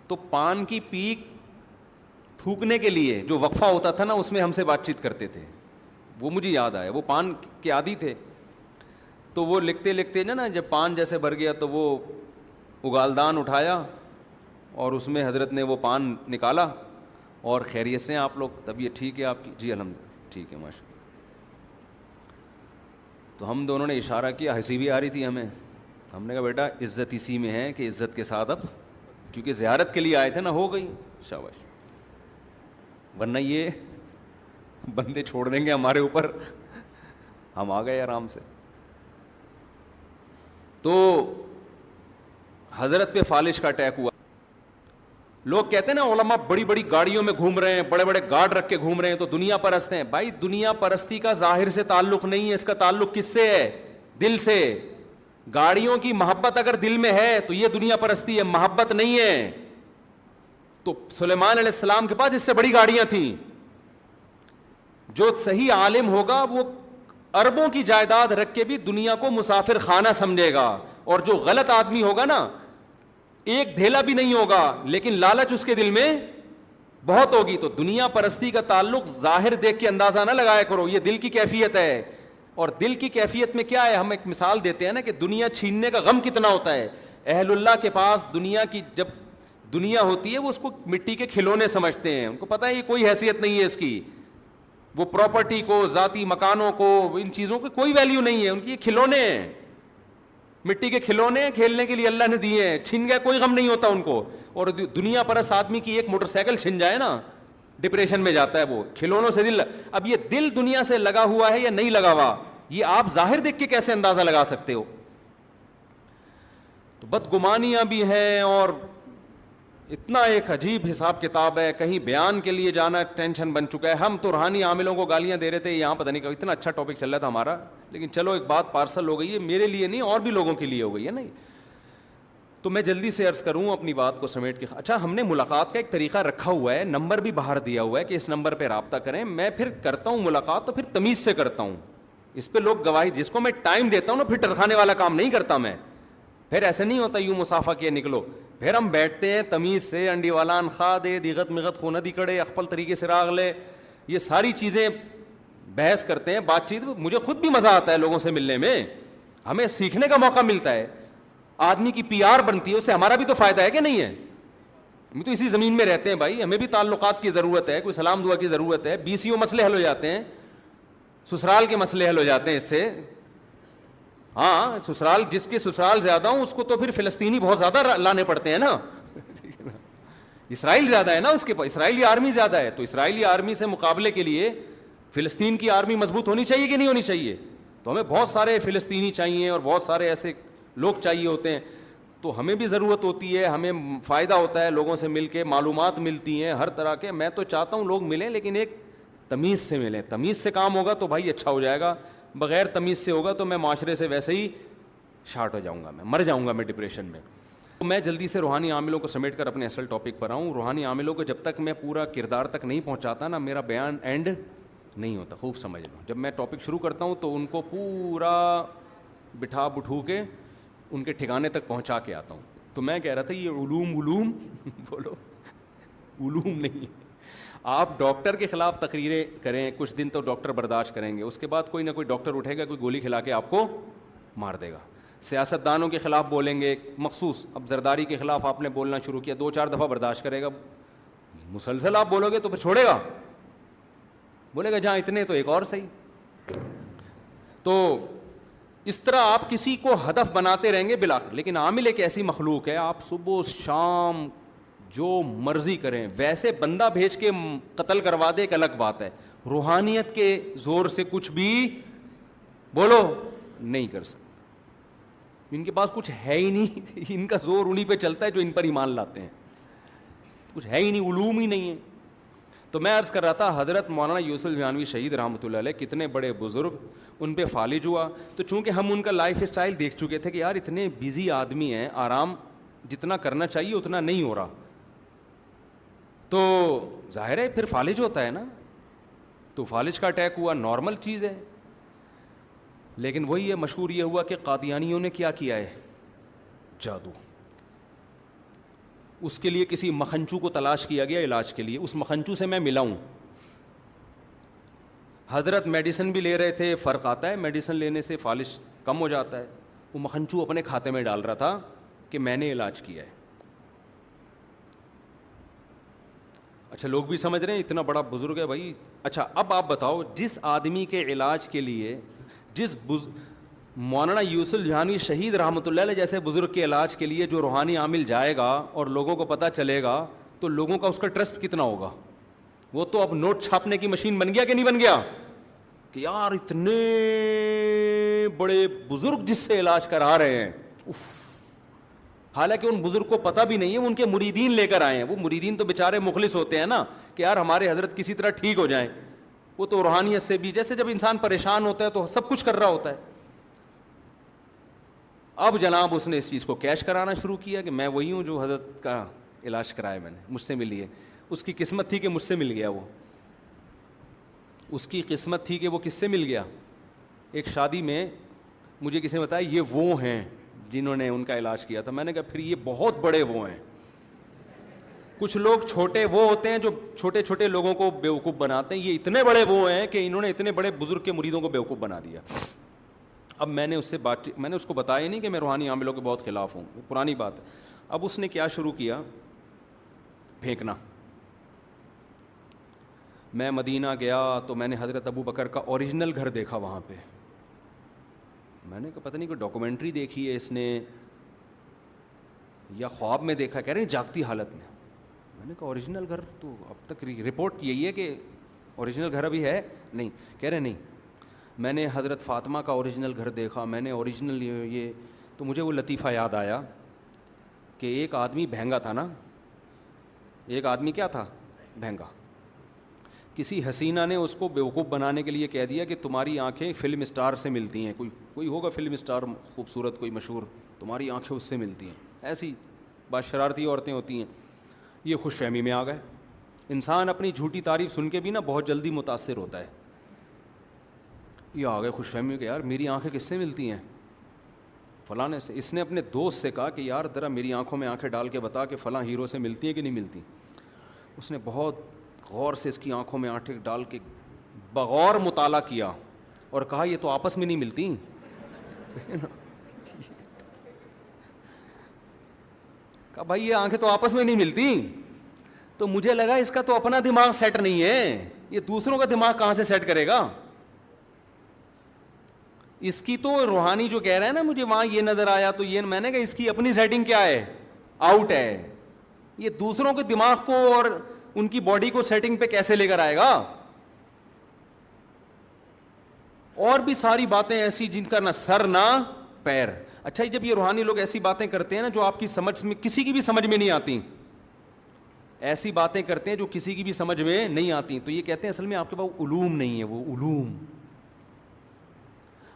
Speaker 2: تو پان کی پیک تھوکنے کے لیے جو وقفہ ہوتا تھا نا, اس میں ہم سے بات چیت کرتے تھے. وہ مجھے یاد آیا, وہ پان کے عادی تھے. تو وہ لکھتے لکھتے نا جب پان جیسے بھر گیا تو وہ اگالدان اٹھایا, اور اس میں حضرت نے وہ پان نکالا, اور خیریت سے ہیں آپ لوگ؟ طبیعت ٹھیک ہے آپ کی؟ جی الحمدللہ ٹھیک ہے ماشاء اللہ. تو ہم دونوں نے اشارہ کیا, ہنسی بھی آ رہی تھی ہمیں. ہم نے کہا بیٹا عزت اسی میں ہے کہ عزت کے ساتھ اب, کیونکہ زیارت کے لیے آئے تھے نا, ہو گئی شاباش. ورنہ یہ بندے چھوڑ دیں گے ہمارے اوپر. ہم آ گئے آرام سے. تو حضرت پہ فالش کا اٹیک ہوا. لوگ کہتے ہیں نا علماء بڑی بڑی گاڑیوں میں گھوم رہے ہیں, بڑے بڑے گارڈ رکھ کے گھوم رہے ہیں, تو دنیا پرست ہیں. بھائی دنیا پرستی کا ظاہر سے تعلق نہیں ہے, اس کا تعلق کس سے ہے؟ دل سے. گاڑیوں کی محبت اگر دل میں ہے تو یہ دنیا پرستی ہے, محبت نہیں ہے. تو سلیمان علیہ السلام کے پاس اس سے بڑی گاڑیاں تھیں. جو صحیح عالم ہوگا وہ اربوں کی جائیداد رکھ کے بھی دنیا کو مسافر خانہ سمجھے گا, اور جو غلط آدمی ہوگا نا, ایک دھیلا بھی نہیں ہوگا لیکن لالچ اس کے دل میں بہت ہوگی. تو دنیا پرستی کا تعلق ظاہر دیکھ کے اندازہ نہ لگایا کرو, یہ دل کی کیفیت ہے. اور دل کی کیفیت میں کیا ہے, ہم ایک مثال دیتے ہیں نا کہ دنیا چھیننے کا غم کتنا ہوتا ہے. اہل اللہ کے پاس دنیا کی جب دنیا ہوتی ہے وہ اس کو مٹی کے کھلونے سمجھتے ہیں. ان کو پتہ ہے یہ کوئی حیثیت نہیں ہے اس کی, وہ پراپرٹی کو, ذاتی مکانوں کو, ان چیزوں کی کوئی ویلیو نہیں ہے. ان کی یہ کھلونے ہیں, مٹی کے کھلونے ہیں, کھیلنے کے لیے اللہ نے دیے ہیں. چھن گئے کوئی غم نہیں ہوتا ان کو. اور دنیا پرست آدمی کی ایک موٹر سائیکل چھن جائے نا, ڈپریشن میں جاتا ہے وہ, کھلونوں سے دل. اب یہ دل دنیا سے لگا ہوا ہے یا نہیں لگا ہوا, یہ آپ ظاہر دیکھ کے کیسے اندازہ لگا سکتے ہو؟ تو بدگمانیاں بھی ہیں, اور اتنا ایک عجیب حساب کتاب ہے. کہیں بیان کے لیے جانا ٹینشن بن چکا ہے. ہم تو روحانی عاملوں کو گالیاں دے رہے تھے, یہاں پتہ نہیں اتنا اچھا ٹاپک چل رہا تھا ہمارا, لیکن چلو ایک بات پارسل ہو گئی ہے, میرے لیے نہیں اور بھی لوگوں کے لیے ہو گئی ہے. نہیں تو میں جلدی سے عرض کروں اپنی بات کو سمیٹ کے. اچھا, ہم نے ملاقات کا ایک طریقہ رکھا ہوا ہے, نمبر بھی باہر دیا ہوا ہے کہ اس نمبر پہ رابطہ کریں. میں پھر کرتا ہوں ملاقات تو پھر تمیز سے کرتا ہوں. اس پہ لوگ گواہی, جس کو میں ٹائم دیتا ہوں نا, پھر ٹرخانے والا کام نہیں کرتا میں. پھر ایسے نہیں ہوتا یوں مسافہ کیے نکلو. پھر ہم بیٹھتے ہیں تمیز سے, انڈی والا انخا دے, دیغت مغت خونہ دی کڑے, اخپل طریقے سے راغ لے, یہ ساری چیزیں بحث کرتے ہیں, بات چیت. مجھے خود بھی مزہ آتا ہے لوگوں سے ملنے میں, ہمیں سیکھنے کا موقع ملتا ہے. آدمی کی پی آر بنتی ہے, اس سے ہمارا بھی تو فائدہ ہے کہ نہیں ہے؟ ہم تو اسی زمین میں رہتے ہیں بھائی, ہمیں بھی تعلقات کی ضرورت ہے, کوئی سلام دعا کی ضرورت ہے. BCO مسئلے حل ہو جاتے ہیں, سسرال کے مسئلے حل ہو جاتے ہیں اس سے. ہاں سسرال, جس کے سسرال زیادہ ہوں اس کو تو پھر فلسطینی بہت زیادہ لانے پڑتے ہیں نا. اسرائیل زیادہ ہے نا اس کے پاس, اسرائیلی آرمی زیادہ ہے, تو اسرائیلی آرمی سے مقابلے کے لیے فلسطین کی آرمی مضبوط ہونی چاہیے کہ نہیں ہونی چاہیے؟ تو ہمیں بہت سارے فلسطینی چاہیے اور بہت سارے ایسے لوگ چاہیے ہوتے ہیں. تو ہمیں بھی ضرورت ہوتی ہے, ہمیں فائدہ ہوتا ہے لوگوں سے مل کے, معلومات ملتی ہیں ہر طرح کے. میں تو چاہتا ہوں لوگ ملیں لیکن ایک تمیز سے ملیں. تمیز سے کام ہوگا تو بھائی اچھا ہو جائے گا, بغیر تمیز سے ہوگا تو میں معاشرے سے ویسے ہی شارٹ ہو جاؤں گا, میں مر جاؤں گا میں ڈپریشن میں. تو میں جلدی سے روحانی عاملوں کو سمیٹ کر اپنے اصل ٹاپک پر آؤں. روحانی عاملوں کو جب تک میں پورا کردار تک نہیں پہنچاتا نا, میرا بیان اینڈ نہیں ہوتا. خوب سمجھ لو, جب میں ٹاپک شروع کرتا ہوں تو ان کو پورا بٹھا بٹھو کے ان کے ٹھکانے تک پہنچا کے آتا ہوں. تو میں کہہ رہا تھا یہ علوم بولو, علوم نہیں. آپ ڈاکٹر کے خلاف تقریریں کریں, کچھ دن تو ڈاکٹر برداشت کریں گے, اس کے بعد کوئی نہ کوئی ڈاکٹر اٹھے گا, کوئی گولی کھلا کے آپ کو مار دے گا. سیاستدانوں کے خلاف بولیں گے مخصوص, اب زرداری کے خلاف آپ نے بولنا شروع کیا, 2-4 دفعہ برداشت کرے گا, مسلسل آپ بولو گے تو پھر چھوڑے گا, بولے گا جہاں اتنے تو ایک اور صحیح. تو اس طرح آپ کسی کو ہدف بناتے رہیں گے بالآخر. لیکن عامل ایک ایسی مخلوق ہے, آپ صبح شام جو مرضی کریں, ویسے بندہ بھیج کے قتل کروا دے ایک الگ بات ہے, روحانیت کے زور سے کچھ بھی بولو نہیں کر سکتے. ان کے پاس کچھ ہے ہی نہیں, ان کا زور انہی پہ چلتا ہے جو ان پر ایمان لاتے ہیں, کچھ ہے ہی نہیں, علوم ہی نہیں ہے. تو میں عرض کر رہا تھا حضرت مولانا یوسف جہانوی شہید رحمۃ اللہ علیہ, کتنے بڑے بزرگ, ان پہ فالج ہوا. تو چونکہ ہم ان کا لائف اسٹائل دیکھ چکے تھے کہ یار اتنے بزی آدمی ہیں, آرام جتنا کرنا چاہیے اتنا نہیں ہو رہا, تو ظاہر ہے پھر فالج ہوتا ہے نا. تو فالج کا اٹیک ہوا, نارمل چیز ہے. لیکن وہی ہے, مشہور یہ ہوا کہ قادیانیوں نے کیا کیا ہے, جادو. اس کے لیے کسی مکھنچو کو تلاش کیا گیا علاج کے لیے, اس مکھنچو سے میں ملا ہوں. حضرت میڈیسن بھی لے رہے تھے, فرق آتا ہے, میڈیسن لینے سے فالج کم ہو جاتا ہے. وہ مکھنچو اپنے کھاتے میں ڈال رہا تھا کہ میں نے علاج کیا ہے. اچھا لوگ بھی سمجھ رہے ہیں اتنا بڑا بزرگ ہے بھائی. اچھا اب آپ بتاؤ, جس آدمی کے علاج کے لیے, جس مولانا یوسف جہانوی شہید رحمۃ اللہ علیہ جیسے بزرگ کے علاج کے لیے جو روحانی عامل جائے گا اور لوگوں کو پتہ چلے گا, تو لوگوں کا اس کا ٹرسٹ کتنا ہوگا. وہ تو اب نوٹ چھاپنے کی مشین بن گیا کہ نہیں بن گیا, کہ یار اتنے بڑے بزرگ جس سے علاج کرا رہے ہیں. حالانکہ ان بزرگ کو پتہ بھی نہیں ہے, وہ ان کے مریدین لے کر آئے ہیں. وہ مریدین تو بیچارے مخلص ہوتے ہیں نا, کہ یار ہمارے حضرت کسی طرح ٹھیک ہو جائیں. وہ تو روحانیت سے بھی, جیسے جب انسان پریشان ہوتا ہے تو سب کچھ کر رہا ہوتا ہے. اب جناب اس نے اس چیز کو کیش کرانا شروع کیا کہ میں وہی ہوں جو حضرت کا علاج کرایا میں نے, مجھ سے ملی ہے. اس کی قسمت تھی کہ مجھ سے مل گیا. وہ اس کی قسمت تھی کہ وہ کس سے مل گیا. ایک شادی میں مجھے کسی نے بتایا یہ وہ ہیں جنہوں نے ان کا علاج کیا تھا. میں نے کہا پھر یہ بہت بڑے وہ ہیں. کچھ لوگ چھوٹے وہ ہوتے ہیں جو چھوٹے چھوٹے لوگوں کو بیوقوف بناتے ہیں, یہ اتنے بڑے وہ ہیں کہ انہوں نے اتنے بڑے بزرگ کے مریدوں کو بیوقوف بنا دیا. اب میں نے اس کو بتایا نہیں کہ میں روحانی عاملوں کے بہت خلاف ہوں, پرانی بات ہے. اب اس نے کیا شروع کیا, پھینکنا. میں مدینہ گیا تو میں نے حضرت ابو بکر کا اوریجنل گھر دیکھا وہاں پہ. میں نے کہا پتہ نہیں کوئی ڈاکومنٹری دیکھی ہے اس نے یا خواب میں دیکھا. کہہ رہے ہیں جاگتی حالت میں. میں نے کہا اوریجنل گھر تو اب تک رپورٹ یہی ہے کہ اوریجنل گھر ابھی ہے نہیں. کہہ رہے نہیں, میں نے حضرت فاطمہ کا اوریجنل گھر دیکھا, میں نے اوریجنل یہ. تو مجھے وہ لطیفہ یاد آیا کہ ایک آدمی بھینگا تھا نا, ایک آدمی کیا تھا, بھینگا. کسی حسینہ نے اس کو بیوقوف بنانے کے لیے کہہ دیا کہ تمہاری آنکھیں فلم اسٹار سے ملتی ہیں, کوئی ہوگا فلم اسٹار خوبصورت کوئی مشہور, تمہاری آنکھیں اس سے ملتی ہیں. ایسی بات شرارتی عورتیں ہوتی ہیں. یہ خوش فہمی میں آ گئے. انسان اپنی جھوٹی تعریف سن کے بھی نا بہت جلدی متاثر ہوتا ہے. یہ آ گئے خوش فہمی کہ یار میری آنکھیں کس سے ملتی ہیں, فلاں سے. اس نے اپنے دوست سے کہا کہ یار ذرا میری آنکھوں میں آنکھیں ڈال کے بتا کہ فلاں ہیرو سے ملتی ہیں کہ نہیں ملتی. اس نے بہت غور سے اس کی آنکھوں میں آنکھیں ڈال کے بغور مطالعہ کیا اور کہا یہ تو آپس میں نہیں ملتی. کہا بھائی یہ آنکھیں تو آپس میں نہیں ملتی. تو مجھے لگا اس کا تو اپنا دماغ سیٹ نہیں ہے, یہ دوسروں کا دماغ کہاں سے سیٹ کرے گا. اس کی تو روحانی جو کہہ رہا ہے نا مجھے وہاں یہ نظر آیا تو یہ, میں نے کہا اس کی اپنی سیٹنگ کیا ہے, آؤٹ ہے. یہ دوسروں کے دماغ کو اور ان کی باڈی کو سیٹنگ پہ کیسے لے کر آئے گا. اور بھی ساری باتیں ایسی جن کا نہ سر نہ پیر. اچھا جب یہ روحانی لوگ ایسی باتیں کرتے ہیں نا جو آپ کی سمجھ میں کسی کی بھی سمجھ میں نہیں آتی, ایسی باتیں کرتے ہیں جو کسی کی بھی سمجھ میں نہیں آتی, تو یہ کہتے ہیں اصل میں آپ کے پاس علوم نہیں ہے. وہ علوم,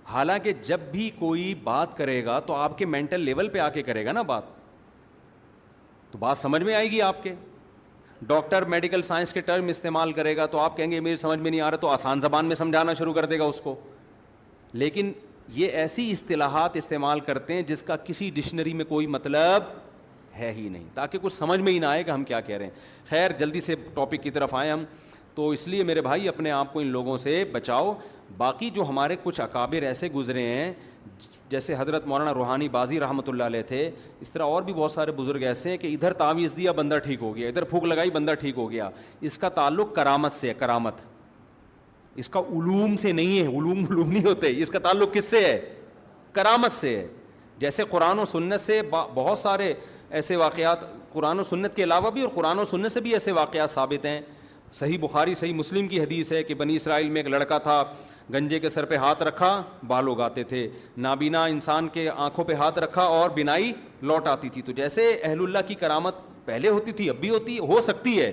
Speaker 2: حالانکہ جب بھی کوئی بات کرے گا تو آپ کے مینٹل لیول پہ آ کے کرے گا نا بات, تو بات سمجھ میں آئے گی آپ کے. ڈاکٹر میڈیکل سائنس کے ٹرم استعمال کرے گا تو آپ کہیں گے میری سمجھ میں نہیں آ رہا، تو آسان زبان میں سمجھانا شروع کر دے گا اس کو. لیکن یہ ایسی اصطلاحات استعمال کرتے ہیں جس کا کسی ڈکشنری میں کوئی مطلب ہے ہی نہیں، تاکہ کچھ سمجھ میں ہی نہ آئے کہ ہم کیا کہہ رہے ہیں. خیر جلدی سے ٹاپک کی طرف آئیں ہم. تو اس لیے میرے بھائی اپنے آپ کو ان لوگوں سے بچاؤ. باقی جو ہمارے کچھ اکابر ایسے گزرے ہیں جیسے حضرت مولانا روحانی بازی رحمۃ اللہ علیہ تھے، اس طرح اور بھی بہت سارے بزرگ ایسے ہیں کہ ادھر تعویذ دیا بندہ ٹھیک ہو گیا، ادھر پھونک لگائی بندہ ٹھیک ہو گیا. اس کا تعلق کرامت سے ہے، کرامت اس کا علوم سے نہیں ہے. علوم نہیں ہوتے، اس کا تعلق کس سے ہے؟ کرامت سے ہے. جیسے قرآن و سنت سے بہت سارے ایسے واقعات، قرآن و سنت کے علاوہ بھی اور قرآن و سنت سے بھی ایسے واقعات ثابت ہیں. صحیح بخاری صحیح مسلم کی حدیث ہے کہ بنی اسرائیل میں ایک لڑکا تھا، گنجے کے سر پہ ہاتھ رکھا بال اگاتے تھے، نابینا انسان کے آنکھوں پہ ہاتھ رکھا اور بینائی لوٹ آتی تھی. تو جیسے اہل اللہ کی کرامت پہلے ہوتی تھی اب بھی ہو سکتی ہے،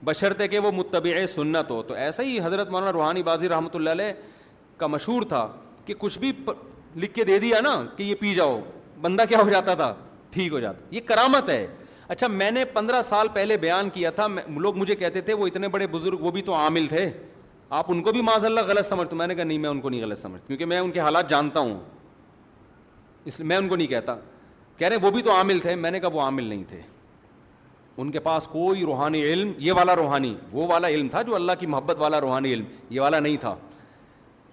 Speaker 2: بشرطے کہ وہ متبع سنت ہو. تو ایسا ہی حضرت مولانا روحانی بازی رحمۃ اللہ علیہ کا مشہور تھا کہ کچھ بھی لکھ کے دے دیا نا کہ یہ پی جاؤ، بندہ کیا ہو جاتا تھا؟ ٹھیک ہو جاتا. یہ کرامت ہے. اچھا میں نے 15 سال پہلے بیان کیا تھا، لوگ مجھے کہتے تھے وہ اتنے بڑے بزرگ وہ بھی تو عامل تھے، آپ ان کو بھی معاذ اللہ غلط سمجھتے. میں نے کہا نہیں، میں ان کو نہیں غلط سمجھتا کیونکہ میں ان کے حالات جانتا ہوں، اس لیے میں ان کو نہیں کہتا. کہہ رہے وہ بھی تو عامل تھے، میں نے کہا وہ عامل نہیں تھے، ان کے پاس کوئی روحانی علم، یہ والا روحانی وہ والا علم تھا جو اللہ کی محبت والا روحانی علم، یہ والا نہیں تھا.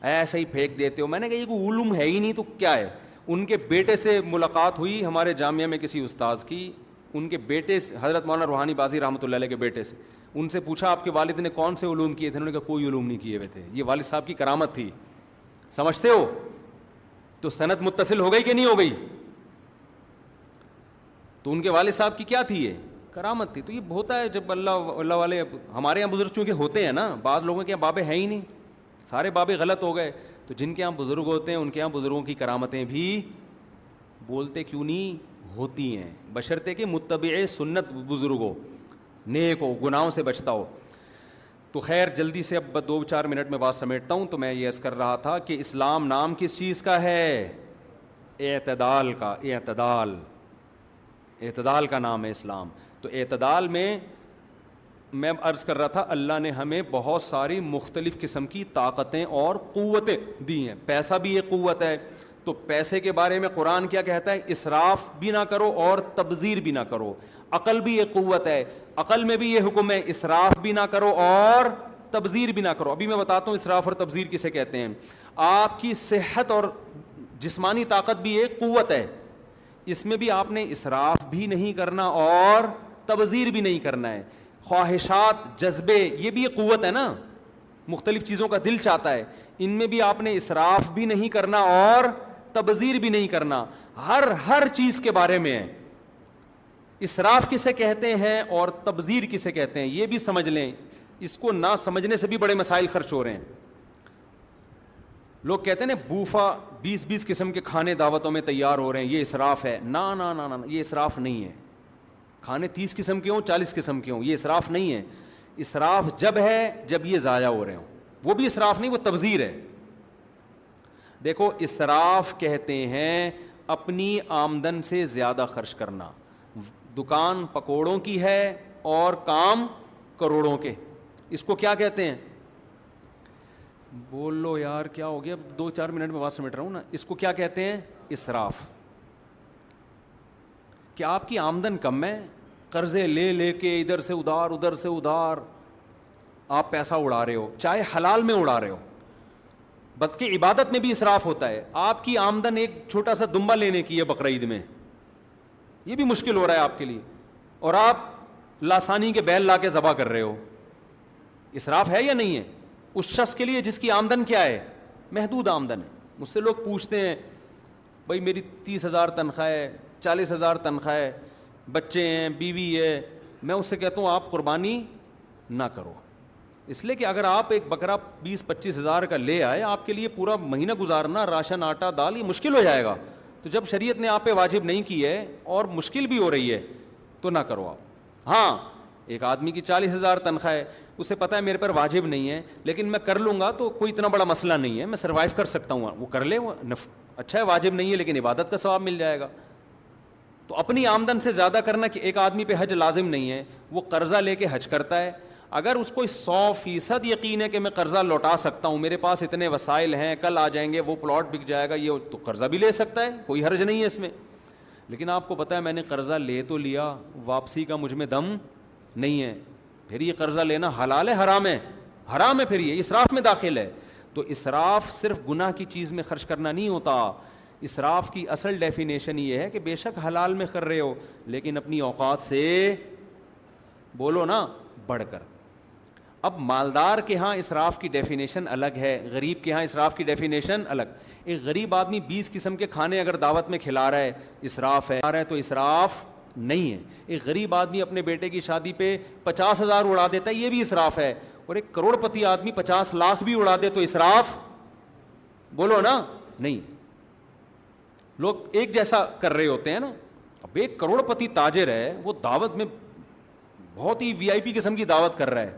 Speaker 2: ایسے ہی پھینک دیتے ہو. میں نے کہا یہ کوئی علم ہے ہی نہیں تو کیا ہے. ان کے بیٹے سے ملاقات ہوئی ہمارے جامعہ میں کسی استاذ کی، ان کے بیٹے سے، حضرت مولانا روحانی بازی رحمۃ اللہ علیہ کے بیٹے سے، ان سے پوچھا آپ کے والد نے کون سے علوم کیے تھے؟ انہوں نے کہا کوئی علوم نہیں کیے ہوئے تھے. یہ والد صاحب کی کرامت تھی، سمجھتے ہو؟ تو سند متصل ہو گئی کہ نہیں ہو گئی؟ تو ان کے والد صاحب کی کیا تھی؟ یہ کرامت تھی. تو یہ ہوتا ہے جب اللہ والے، ہمارے یہاں بزرگ چونکہ ہوتے ہیں نا، بعض لوگوں کے یہاں بابے ہیں ہی نہیں، سارے بابے غلط ہو گئے. تو جن کے یہاں بزرگ ہوتے ہیں ان کے یہاں بزرگوں کی کرامتیں بھی بولتے کیوں نہیں ہوتی ہیں، بشرطے کہ متبع سنت بزرگ ہو، نیک ہو، گناہوں سے بچتا ہو. تو خیر جلدی سے اب 2-4 منٹ میں بات سمیٹتا ہوں. تو میں یہ عرض کر رہا تھا کہ اسلام نام کس چیز کا ہے؟ اعتدال کا. اعتدال کا نام ہے اسلام. تو اعتدال میں عرض کر رہا تھا اللہ نے ہمیں بہت ساری مختلف قسم کی طاقتیں اور قوتیں دی ہیں. پیسہ بھی ایک قوت ہے. تو پیسے کے بارے میں قرآن کیا کہتا ہے؟ اسراف بھی نہ کرو اور تبذیر بھی نہ کرو. عقل بھی ایک قوت ہے، عقل میں بھی یہ حکم ہے اسراف بھی نہ کرو اور تبذیر بھی نہ کرو. ابھی میں بتاتا ہوں اسراف اور تبذیر کسے کہتے ہیں. آپ کی صحت اور جسمانی طاقت بھی ایک قوت ہے، اس میں بھی آپ نے اسراف بھی نہیں کرنا اور تبذیر بھی نہیں کرنا ہے. خواہشات، جذبے، یہ بھی ایک قوت ہے نا، مختلف چیزوں کا دل چاہتا ہے، ان میں بھی آپ نے اسراف بھی نہیں کرنا اور تبذیر بھی نہیں کرنا. ہر چیز کے بارے میں ہے. اسراف کسے کہتے ہیں اور تبذیر کسے کہتے ہیں یہ بھی سمجھ لیں. اس کو نہ سمجھنے سے بھی بڑے مسائل خرچ ہو رہے ہیں. لوگ کہتے ہیں نا بوفا 20 قسم کے کھانے دعوتوں میں تیار ہو رہے ہیں، یہ اسراف ہے. نا نا نا نا، یہ اسراف نہیں ہے. کھانے 30 قسم کے ہوں، 40 قسم کے ہوں، یہ اسراف نہیں ہے. اسراف جب ہے جب یہ ضائع ہو رہے ہوں، وہ بھی اسراف نہیں، وہ تبذیر ہے. دیکھو اسراف کہتے ہیں اپنی آمدن سے زیادہ خرچ کرنا. دکان پکوڑوں کی ہے اور کام کروڑوں کے، اس کو کیا کہتے ہیں؟ بول لو یار کیا ہو گیا، 2-4 منٹ میں بات سمیٹ رہا ہوں نا. اس کو کیا کہتے ہیں؟ اسراف. کہ آپ کی آمدن کم ہے، قرضے لے کے ادھر سے ادھار آپ پیسہ اڑا رہے ہو، چاہے حلال میں اڑا رہے ہو. بلکہ عبادت میں بھی اسراف ہوتا ہے. آپ کی آمدن ایک چھوٹا سا دمبا لینے کی ہے بقرعید میں، یہ بھی مشکل ہو رہا ہے آپ کے لیے، اور آپ لاسانی کے بیل لا کے ذبح کر رہے ہو. اسراف ہے یا نہیں ہے؟ اس شخص کے لیے جس کی آمدن کیا ہے؟ محدود آمدن ہے. مجھ سے لوگ پوچھتے ہیں بھائی میری 30,000 تنخواہ ہے، 40,000 تنخواہ ہے، بچے ہیں، بیوی ہے. میں اس سے کہتا ہوں آپ قربانی نہ کرو، اس لیے کہ اگر آپ ایک بکرا 20-25 ہزار کا لے آئے، آپ کے لیے پورا مہینہ گزارنا، راشن، آٹا، دال، یہ مشکل ہو جائے گا. تو جب شریعت نے آپ پہ واجب نہیں کی ہے اور مشکل بھی ہو رہی ہے تو نہ کرو آپ. ہاں ایک آدمی کی 40,000 تنخواہ ہے، اسے پتہ ہے میرے پر واجب نہیں ہے لیکن میں کر لوں گا تو کوئی اتنا بڑا مسئلہ نہیں ہے، میں سروائیو کر سکتا ہوں، وہ کر لے. وہ اچھا ہے واجب نہیں ہے لیکن عبادت کا ثواب مل جائے گا. تو اپنی آمدن سے زیادہ کرنا کہ ایک آدمی پہ حج لازم نہیں ہے, وہ قرضہ لے کے حج کرتا ہے, اگر اس کو 100% یقین ہے کہ میں قرضہ لوٹا سکتا ہوں, میرے پاس اتنے وسائل ہیں, کل آ جائیں گے, وہ پلاٹ بک جائے گا, یہ تو قرضہ بھی لے سکتا ہے, کوئی حرج نہیں ہے اس میں. لیکن آپ کو پتہ ہے میں نے قرضہ لے تو لیا, واپسی کا مجھ میں دم نہیں ہے, پھر یہ قرضہ لینا حلال ہے حرام ہے؟ حرام ہے, پھر یہ اسراف میں داخل ہے. تو اسراف صرف گناہ کی چیز میں خرچ کرنا نہیں ہوتا, اسراف کی اصل ڈیفینیشن یہ ہے کہ بے شک حلال میں کر رہے ہو لیکن اپنی اوقات سے بولو نا بڑھ کر. اب مالدار کے ہاں اسراف کی ڈیفینیشن الگ ہے, غریب کے ہاں اسراف کی ڈیفینیشن الگ. ایک غریب آدمی 20 قسم کے کھانے اگر دعوت میں کھلا رہا ہے, اسراف ہے تو اسراف نہیں ہے. ایک غریب آدمی اپنے بیٹے کی شادی پہ 50,000 اڑا دیتا ہے, یہ بھی اسراف ہے. اور ایک کروڑ پتی آدمی 50 لاکھ بھی اڑا دے تو اسراف بولو نا نہیں. لوگ ایک جیسا کر رہے ہوتے ہیں نا. اب ایک کروڑ پتی تاجر ہے, وہ دعوت میں بہت ہی VIP قسم کی دعوت کر رہا ہے,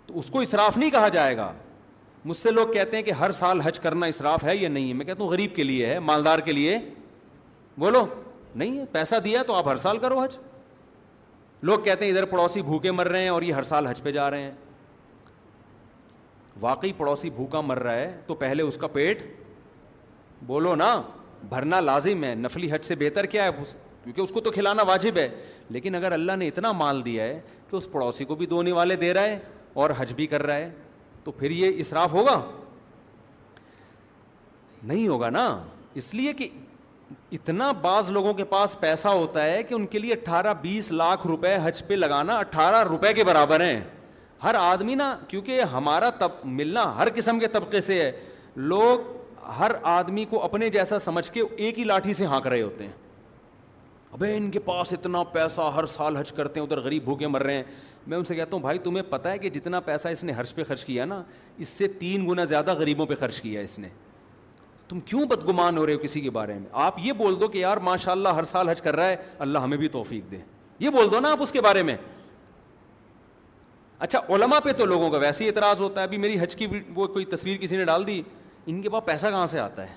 Speaker 2: تو اس کو اسراف نہیں کہا جائے گا. مجھ سے لوگ کہتے ہیں کہ ہر سال حج کرنا اسراف ہے یا نہیں ہے؟ میں کہتا ہوں غریب کے لیے ہے, مالدار کے لیے بولو نہیں ہے. پیسہ دیا تو آپ ہر سال کرو حج. لوگ کہتے ہیں ادھر پڑوسی بھوکے مر رہے ہیں اور یہ ہر سال حج پہ جا رہے ہیں. واقعی پڑوسی بھوکا مر رہا ہے تو پہلے اس کا پیٹ بولو نا بھرنا لازم ہے. نفلی حج سے بہتر کیا ہے؟ کیونکہ اس کو تو کھلانا واجب ہے. لیکن اگر اللہ نے اتنا مال دیا ہے کہ اس پڑوسی کو بھی دونے والے دے رہا ہے اور حج بھی کر رہا ہے, تو پھر یہ اسراف ہوگا؟ نہیں ہوگا نا. اس لیے کہ اتنا بعض لوگوں کے پاس پیسہ ہوتا ہے کہ ان کے لیے 18-20 لاکھ روپے حج پہ لگانا 18 روپے کے برابر ہیں. ہر آدمی نا, کیونکہ ہمارا ملنا ہر قسم کے طبقے سے ہے, لوگ ہر آدمی کو اپنے جیسا سمجھ کے ایک ہی لاٹھی سے ہانک رہے ہوتے ہیں. ابے ان کے پاس اتنا پیسہ, ہر سال حج کرتے ہیں, ادھر غریب بھوکے مر رہے ہیں. میں ان سے کہتا ہوں بھائی تمہیں پتہ ہے کہ جتنا پیسہ اس نے حج پہ خرچ کیا نا, اس سے 3 گنا زیادہ غریبوں پہ خرچ کیا اس نے. تم کیوں بدگمان ہو رہے ہو کسی کے بارے میں؟ آپ یہ بول دو کہ یار ماشاءاللہ ہر سال حج کر رہا ہے, اللہ ہمیں بھی توفیق دے, یہ بول دو نا آپ اس کے بارے میں. اچھا علماء پہ تو لوگوں کا ویسے ہی اعتراض ہوتا ہے. ابھی میری حج کی وہ کوئی تصویر کسی نے ڈال دی, ان کے پاس پیسہ کہاں سے آتا ہے؟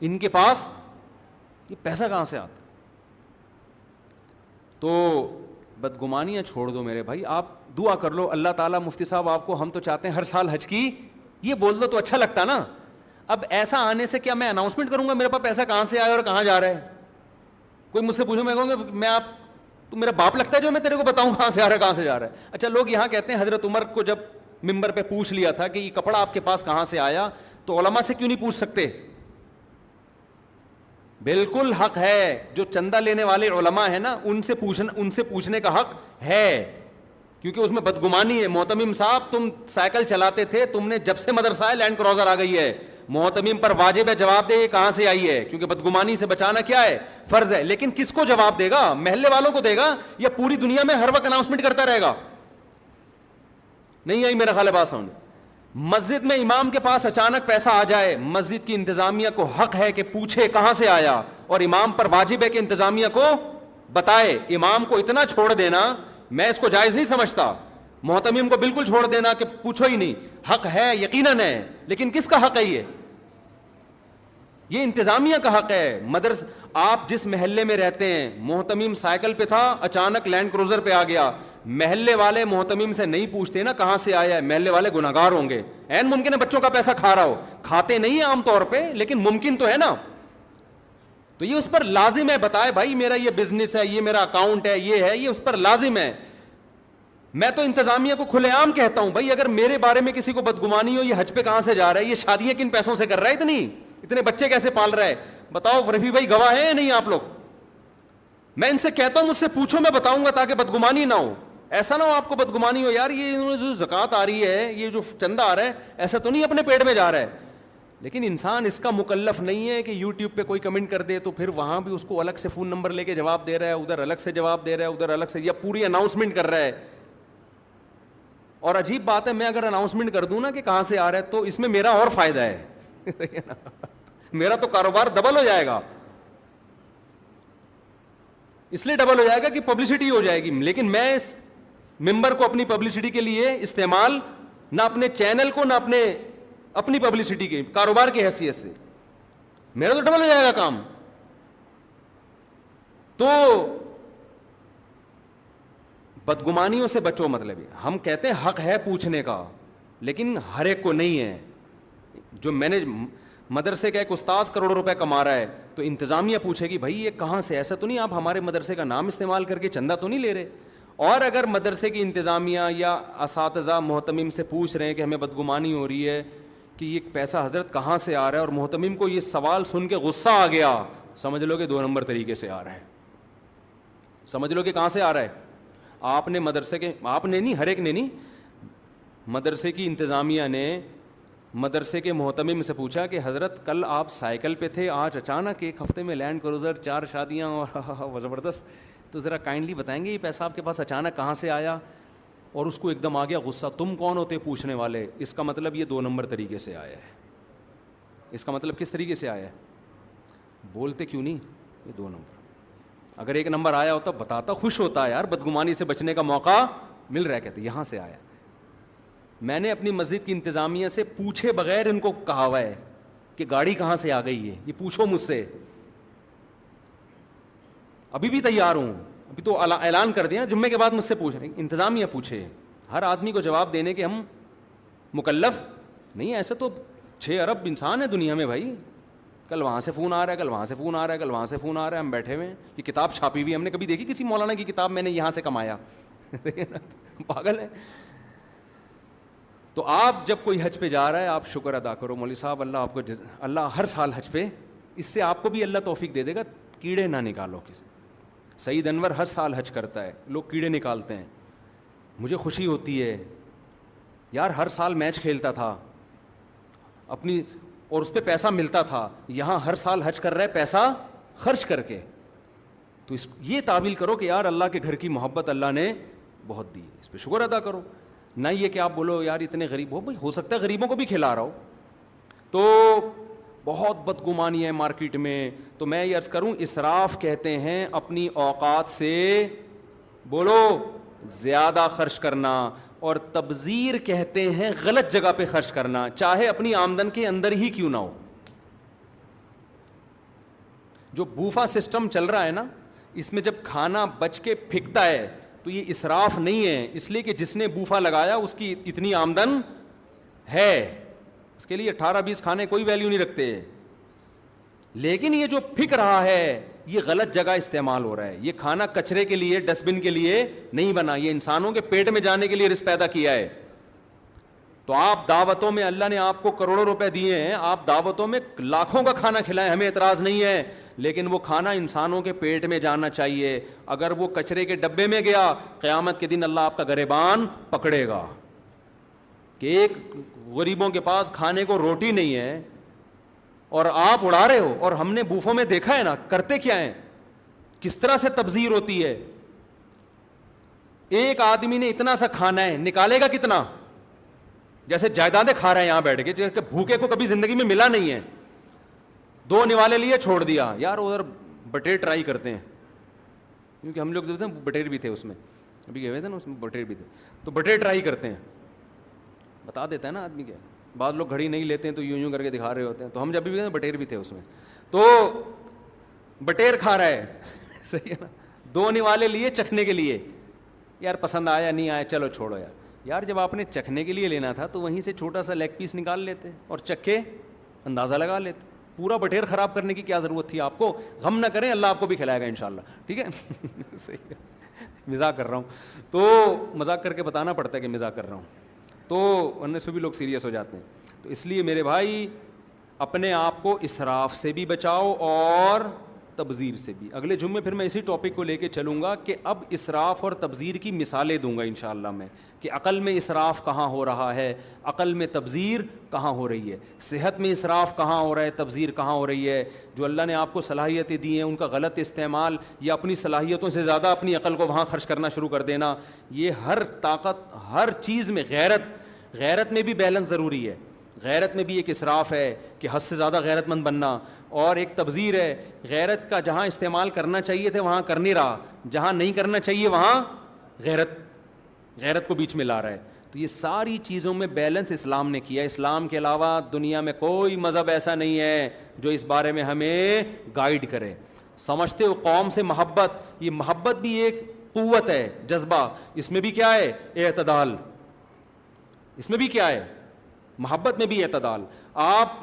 Speaker 2: ان کے پاس یہ پیسہ کہاں سے آتا ہے؟ تو بدگمانیاں چھوڑ دو میرے بھائی, آپ دعا کر لو اللہ تعالیٰ مفتی صاحب آپ کو, ہم تو چاہتے ہیں ہر سال حج کی, یہ بول دو تو اچھا لگتا نا. اب ایسا آنے سے کیا میں اناؤنسمنٹ کروں گا میرے پاس پیسہ کہاں سے آیا اور کہاں جا رہا ہے؟ کوئی مجھ سے پوچھو, میں کہوں گا میں آپ تو میرا باپ لگتا ہے جو میں تیرے کو بتاؤں کہاں سے آ رہا ہے کہاں سے جا رہا ہے. اچھا لوگ یہاں کہتے ہیں حضرت عمر کو جب ممبر پہ پوچھ لیا تھا کہ یہ کپڑا آپ کے پاس کہاں سے آیا, تو علماء سے کیوں نہیں پوچھ سکتے؟ بالکل حق ہے, جو چندہ لینے والے علماء ہیں نا ان سے پوچھنے کا حق ہے, کیونکہ اس میں بدگمانی ہے. محتمم صاحب تم سائیکل چلاتے تھے, تم نے جب سے مدرسہ ہے لینڈ کروزر آ گئی ہے, محتمم پر واجب ہے جواب دے یہ کہاں سے آئی ہے, کیونکہ بدگمانی سے بچانا کیا ہے؟ فرض ہے. لیکن کس کو جواب دے گا؟ محلے والوں کو دے گا یا پوری دنیا میں ہر وقت اناؤنسمنٹ کرتا رہے گا؟ نہیں آئی میرا خیال ہے بات سمجھ. مسجد میں امام کے پاس اچانک پیسہ آ جائے, مسجد کی انتظامیہ کو حق ہے کہ پوچھے کہاں سے آیا, اور امام پر واجب ہے کہ انتظامیہ کو بتائے. امام کو اتنا چھوڑ دینا میں اس کو جائز نہیں سمجھتا, محتمم کو بالکل چھوڑ دینا کہ پوچھو ہی نہیں. حق ہے یقیناً ہے, لیکن کس کا حق ہے یہ انتظامیہ کا حق ہے. مدرسہ آپ جس محلے میں رہتے ہیں, محتمم سائیکل پہ تھا اچانک لینڈ کروزر پہ آ گیا, محلے والے محتمم سے نہیں پوچھتے نا کہاں سے آیا ہے, محلے والے گناہگار ہوں گے. عین ممکن ہے بچوں کا پیسہ کھا رہا ہو, کھاتے نہیں عام طور پہ لیکن ممکن تو ہے نا, تو یہ اس پر لازم ہے بتائے بھائی میرا یہ بزنس ہے, یہ میرا اکاؤنٹ ہے, یہ ہے, یہ اس پر لازم ہے. میں تو انتظامیہ کو کھلے عام کہتا ہوں بھائی اگر میرے بارے میں کسی کو بدگمانی ہو, یہ حج پہ کہاں سے جا رہا ہے, یہ شادیاں کن پیسوں سے کر رہا ہے, اتنے بچے کیسے پال رہا ہے, بتاؤ رفیع بھائی گواہ ہیں نہیں آپ لوگ؟ میں ان سے کہتا ہوں مجھ سے پوچھو میں بتاؤں گا تاکہ بدگمانی نہ ہو. ایسا نہ ہو آپ کو بدگمانی ہو یار یہ جو زکوٰۃ آ رہی ہے, یہ جو چندہ آ رہا ہے, ایسا تو نہیں اپنے پیٹ میں جا رہا ہے. لیکن انسان اس کا مکلف نہیں ہے کہ یوٹیوب پہ کوئی کمنٹ کر دے تو پھر وہاں بھی اس کو الگ سے فون نمبر لے کے جواب دے رہا ہے, ادھر الگ سے جواب دے رہا ہے, ادھر الگ سے, یا پوری اناؤنسمنٹ کر رہا ہے. اور عجیب بات ہے, میں اگر اناؤنسمنٹ کر دوں نا کہ کہاں سے آ رہا ہے تو اس میں میرا اور فائدہ ہے میرا تو کاروبار ڈبل ہو جائے گا, اس لیے ڈبل ہو جائے گا کہ پبلسٹی ہو جائے گی. لیکن میں اس ممبر کو اپنی پبلسٹی کے لیے استعمال نہ اپنے چینل کو نہ اپنی پبلسٹی کے کاروبار کی حیثیت سے. میرا تو ڈبل ہو جائے گا کام. تو بدگمانیوں سے بچو. مطلب ہم کہتے ہیں حق ہے پوچھنے کا, لیکن ہر ایک کو نہیں ہے. جو میں نے مدرسے کا ایک استاذ کروڑوں روپے کما رہا ہے تو انتظامیہ پوچھے گی بھائی یہ کہاں سے, ایسا تو نہیں آپ ہمارے مدرسے کا نام استعمال کر کے چندہ تو نہیں لے رہے. اور اگر مدرسے کی انتظامیہ یا اساتذہ محتمم سے پوچھ رہے ہیں کہ ہمیں بدگمانی ہو رہی ہے کہ یہ پیسہ حضرت کہاں سے آ رہا ہے, اور محتمم کو یہ سوال سن کے غصہ آ گیا, سمجھ لو کہ 2 نمبر طریقے سے آ رہا ہے. سمجھ لو کہ کہاں سے آ رہا ہے. آپ نے مدرسے کے, آپ نے نہیں, ہر ایک نے نہیں, مدرسے کی انتظامیہ نے مدرسے کے محتمم سے پوچھا کہ حضرت کل آپ سائیکل پہ تھے, آج اچانک ایک ہفتے میں لینڈ کروزر, 4 شادیاں اور زبردست, تو ذرا کائنڈلی بتائیں گے یہ پیسہ آپ کے پاس اچانک کہاں سے آیا. اور اس کو ایک دم آ گیا غصہ, تم کون ہوتے پوچھنے والے, اس کا مطلب یہ 2 نمبر طریقے سے آیا ہے. اس کا مطلب کس طریقے سے آیا ہے, بولتے کیوں نہیں, یہ 2 نمبر. اگر 1 نمبر آیا ہوتا بتاتا, خوش ہوتا ہے یار بدگمانی سے بچنے کا موقع مل رہا ہے, کہتے یہاں سے آیا. میں نے اپنی مسجد کی انتظامیہ سے پوچھے بغیر ان کو کہا ہوا ہے کہ گاڑی کہاں سے آ گئی ہے, یہ پوچھو مجھ سے. ابھی بھی تیار ہوں, ابھی تو اعلان کر دیا, جمعے کے بعد مجھ سے پوچھ رہے ہیں. انتظامیہ پوچھے, ہر آدمی کو جواب دینے کے ہم مکلف نہیں. ایسے تو 6 ارب انسان ہے دنیا میں بھائی, کل وہاں سے فون آ رہا ہے, کل وہاں سے فون آ رہا ہے, کل وہاں سے فون آ رہا ہے, ہم بیٹھے ہوئے ہیں. یہ کتاب چھاپی ہوئی ہم نے کبھی دیکھی کسی مولانا کی کتاب میں نے یہاں سے کمایا, پاگل ہے. تو آپ جب کوئی حج پہ جا رہا ہے آپ شکر ادا کرو مولوی صاحب, اللہ آپ کو اللہ ہر سال حج پہ, اس سے آپ کو بھی اللہ توفیق دے دے گا. کیڑے نہ نکالو کسی. سعید انور ہر سال حج کرتا ہے, لوگ کیڑے نکالتے ہیں, مجھے خوشی ہوتی ہے یار, ہر سال میچ کھیلتا تھا اپنی اور اس پہ پیسہ ملتا تھا, یہاں ہر سال حج کر رہا ہے پیسہ خرچ کر کے. تو یہ تعویل کرو کہ یار اللہ کے گھر کی محبت اللہ نے بہت دی, اس پہ شکر ادا کرو. نہ یہ کہ آپ بولو یار اتنے غریب ہو سکتا ہے غریبوں کو بھی کھلا رہا ہو. تو بہت بدگمانی ہے مارکیٹ میں. تو میں یہ عرض کروں, اسراف کہتے ہیں اپنی اوقات سے بولو زیادہ خرچ کرنا, اور تبذیر کہتے ہیں غلط جگہ پہ خرچ کرنا, چاہے اپنی آمدن کے اندر ہی کیوں نہ ہو. جو بوفا سسٹم چل رہا ہے نا, اس میں جب کھانا بچ کے پھینکتا ہے تو یہ اسراف نہیں ہے, اس لیے کہ جس نے بوفا لگایا اس کی اتنی آمدن ہے, اس کے لیے 18-20 کھانے کوئی ویلیو نہیں رکھتے. لیکن یہ جو پھینک رہا ہے یہ غلط جگہ استعمال ہو رہا ہے. یہ کھانا کچرے کے لیے, ڈسٹ بن کے لیے نہیں بنا, یہ انسانوں کے پیٹ میں جانے کے لیے رزق پیدا کیا ہے. تو آپ دعوتوں میں, اللہ نے آپ کو کروڑوں روپے دیے ہیں, آپ دعوتوں میں لاکھوں کا کھانا کھلائیں, ہمیں اعتراض نہیں ہے, لیکن وہ کھانا انسانوں کے پیٹ میں جانا چاہیے. اگر وہ کچرے کے ڈبے میں گیا, قیامت کے دن اللہ آپ کا گریبان پکڑے گا کہ ایک غریبوں کے پاس کھانے کو روٹی نہیں ہے اور آپ اڑا رہے ہو. اور ہم نے بوفوں میں دیکھا ہے نا کرتے کیا ہیں, کس طرح سے تبذیر ہوتی ہے. ایک آدمی نے اتنا سا کھانا ہے, نکالے گا کتنا, جیسے جائیدادیں کھا رہے ہیں یہاں بیٹھ کے, جیسے بھوکے کو کبھی زندگی میں ملا نہیں ہے. 2 نوالے لیے چھوڑ دیا, یار ادھر بٹیر ٹرائی کرتے ہیں, کیونکہ ہم لوگ جو تھے بٹیر بھی تھے اس میں, ابھی گئے ہوئے تھے نا اس میں بٹیر بھی تھے, تو بٹیر ٹرائی کرتے ہیں. بتا دیتا ہے نا آدمی کیا, بعض لوگ گھڑی نہیں لیتے ہیں تو یوں کر کے دکھا رہے ہوتے ہیں. تو ہم جب بھی گئے بٹیر بھی تھے اس میں, تو بٹیر کھا رہا ہے, صحیح ہے نا, 2 نوالے لیے چکھنے کے لیے, یار پسند آیا نہیں آیا چلو چھوڑو یار. یار جب آپ نے چکھنے کے لیے لینا تھا تو وہیں سے چھوٹا سا لیگ پیس نکال لیتے اور چکھے اندازہ لگا لیتے. پورا بٹیر خراب کرنے کی کیا ضرورت تھی آپ کو. غم نہ کریں, اللہ آپ کو بھی کھلائے گا انشاءاللہ, ٹھیک ہے. صحیح ہے, مزاق کر رہا ہوں, تو مزاق کر کے بتانا پڑتا ہے کہ مزاق کر رہا ہوں, تو ورنہ اس پہ بھی لوگ سیریس ہو جاتے ہیں. تو اس لیے میرے بھائی اپنے آپ کو اسراف سے بھی بچاؤ اور تبذیر سے بھی. اگلے جمعے پھر میں اسی ٹاپک کو لے کے چلوں گا کہ اب اسراف اور تبذیر کی مثالیں دوں گا انشاءاللہ میں, کہ عقل میں اسراف کہاں ہو رہا ہے, عقل میں تبذیر کہاں ہو رہی ہے, صحت میں اسراف کہاں ہو رہا ہے, تبذیر کہاں ہو رہی ہے. جو اللہ نے آپ کو صلاحیتیں دی ہیں ان کا غلط استعمال, یا اپنی صلاحیتوں سے زیادہ اپنی عقل کو وہاں خرچ کرنا شروع کر دینا. یہ ہر طاقت, ہر چیز میں غیرت میں بھی بیلنس ضروری ہے. غیرت میں بھی ایک اسراف ہے کہ حد سے زیادہ غیرت مند بننا, اور ایک تبذیر ہے, غیرت کا جہاں استعمال کرنا چاہیے تھے وہاں کر نہیں رہا, جہاں نہیں کرنا چاہیے وہاں غیرت کو بیچ میں لا رہا ہے. تو یہ ساری چیزوں میں بیلنس اسلام نے کیا. اسلام کے علاوہ دنیا میں کوئی مذہب ایسا نہیں ہے جو اس بارے میں ہمیں گائیڈ کرے. سمجھتے ہو قوم سے محبت, یہ محبت بھی ایک قوت ہے, جذبہ, اس میں بھی کیا ہے؟ اعتدال. اس میں بھی کیا ہے؟ محبت میں بھی اعتدال. آپ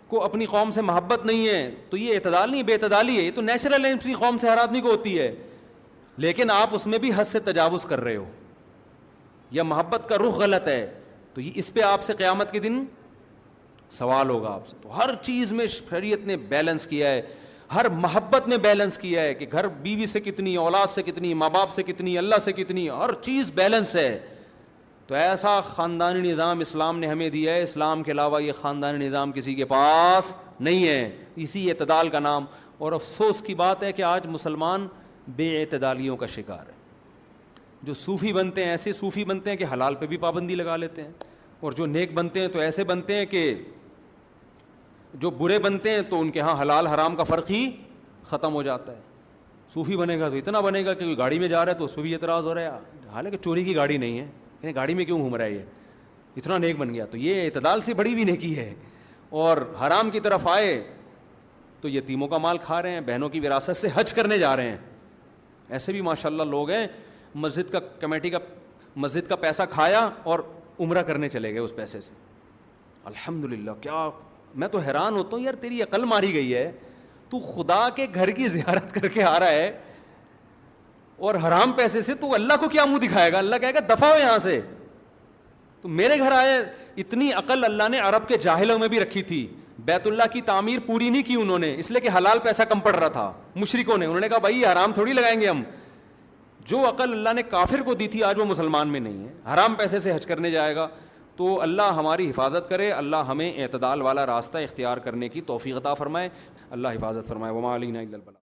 Speaker 2: کو اپنی قوم سے محبت نہیں ہے تو یہ اعتدال نہیں, بے اعتدالی ہے. یہ تو نیچرل ہے, اپنی قوم سے ہر آدمی کو ہوتی ہے, لیکن آپ اس میں بھی حد سے تجاوز کر رہے ہو, یا محبت کا رخ غلط ہے, تو یہ اس پہ آپ سے قیامت کے دن سوال ہوگا آپ سے. تو ہر چیز میں شریعت نے بیلنس کیا ہے, ہر محبت میں بیلنس کیا ہے کہ گھر بیوی سے کتنی, اولاد سے کتنی, ماں باپ سے کتنی, اللہ سے کتنی, ہر چیز بیلنس ہے. تو ایسا خاندانی نظام اسلام نے ہمیں دیا ہے, اسلام کے علاوہ یہ خاندانی نظام کسی کے پاس نہیں ہے. اسی اعتدال کا نام. اور افسوس کی بات ہے کہ آج مسلمان بے اعتدالیوں کا شکار ہے. جو صوفی بنتے ہیں ایسے صوفی بنتے ہیں کہ حلال پہ بھی پابندی لگا لیتے ہیں, اور جو نیک بنتے ہیں تو ایسے بنتے ہیں کہ جو برے بنتے ہیں تو ان کے ہاں حلال حرام کا فرق ہی ختم ہو جاتا ہے. صوفی بنے گا تو اتنا بنے گا کہ کوئی گاڑی میں جا رہا ہے تو اس پہ بھی اعتراض ہو رہا ہے, حالانکہ چوری کی گاڑی نہیں ہے, یعنی گاڑی میں کیوں گھوم رہا ہے, یہ اتنا نیک بن گیا. تو یہ اعتدال سے بڑی بھی نیکی ہے. اور حرام کی طرف آئے تو یتیموں کا مال کھا رہے ہیں, بہنوں کی وراثت سے حج کرنے جا رہے ہیں. ایسے بھی ماشاءاللہ لوگ ہیں, مسجد کا کمیٹی کا مسجد کا پیسہ کھایا اور عمرہ کرنے چلے گئے اس پیسے سے. الحمدللہ. کیا میں تو حیران ہوتا ہوں, یار تیری عقل ماری گئی ہے, تو خدا کے گھر کی زیارت کر کے آ رہا ہے اور حرام پیسے سے تو اللہ کو کیا منہ دکھائے گا؟ اللہ کہے گا دفع ہو یہاں سے. تو میرے گھر آئے. اتنی عقل اللہ نے عرب کے جاہلوں میں بھی رکھی تھی. بیت اللہ کی تعمیر پوری نہیں کی انہوں نے, اس لیے کہ حلال پیسہ کم پڑ رہا تھا مشرکوں نے. انہوں نے کہا بھائی حرام تھوڑی لگائیں گے ہم. جو عقل اللہ نے کافر کو دی تھی آج وہ مسلمان میں نہیں ہے, حرام پیسے سے حج کرنے جائے گا. تو اللہ ہماری حفاظت کرے, اللہ ہمیں اعتدال والا راستہ اختیار کرنے کی توفیق عطا فرمائے, اللہ حفاظت فرمائے. وما علینا الا البلاغ.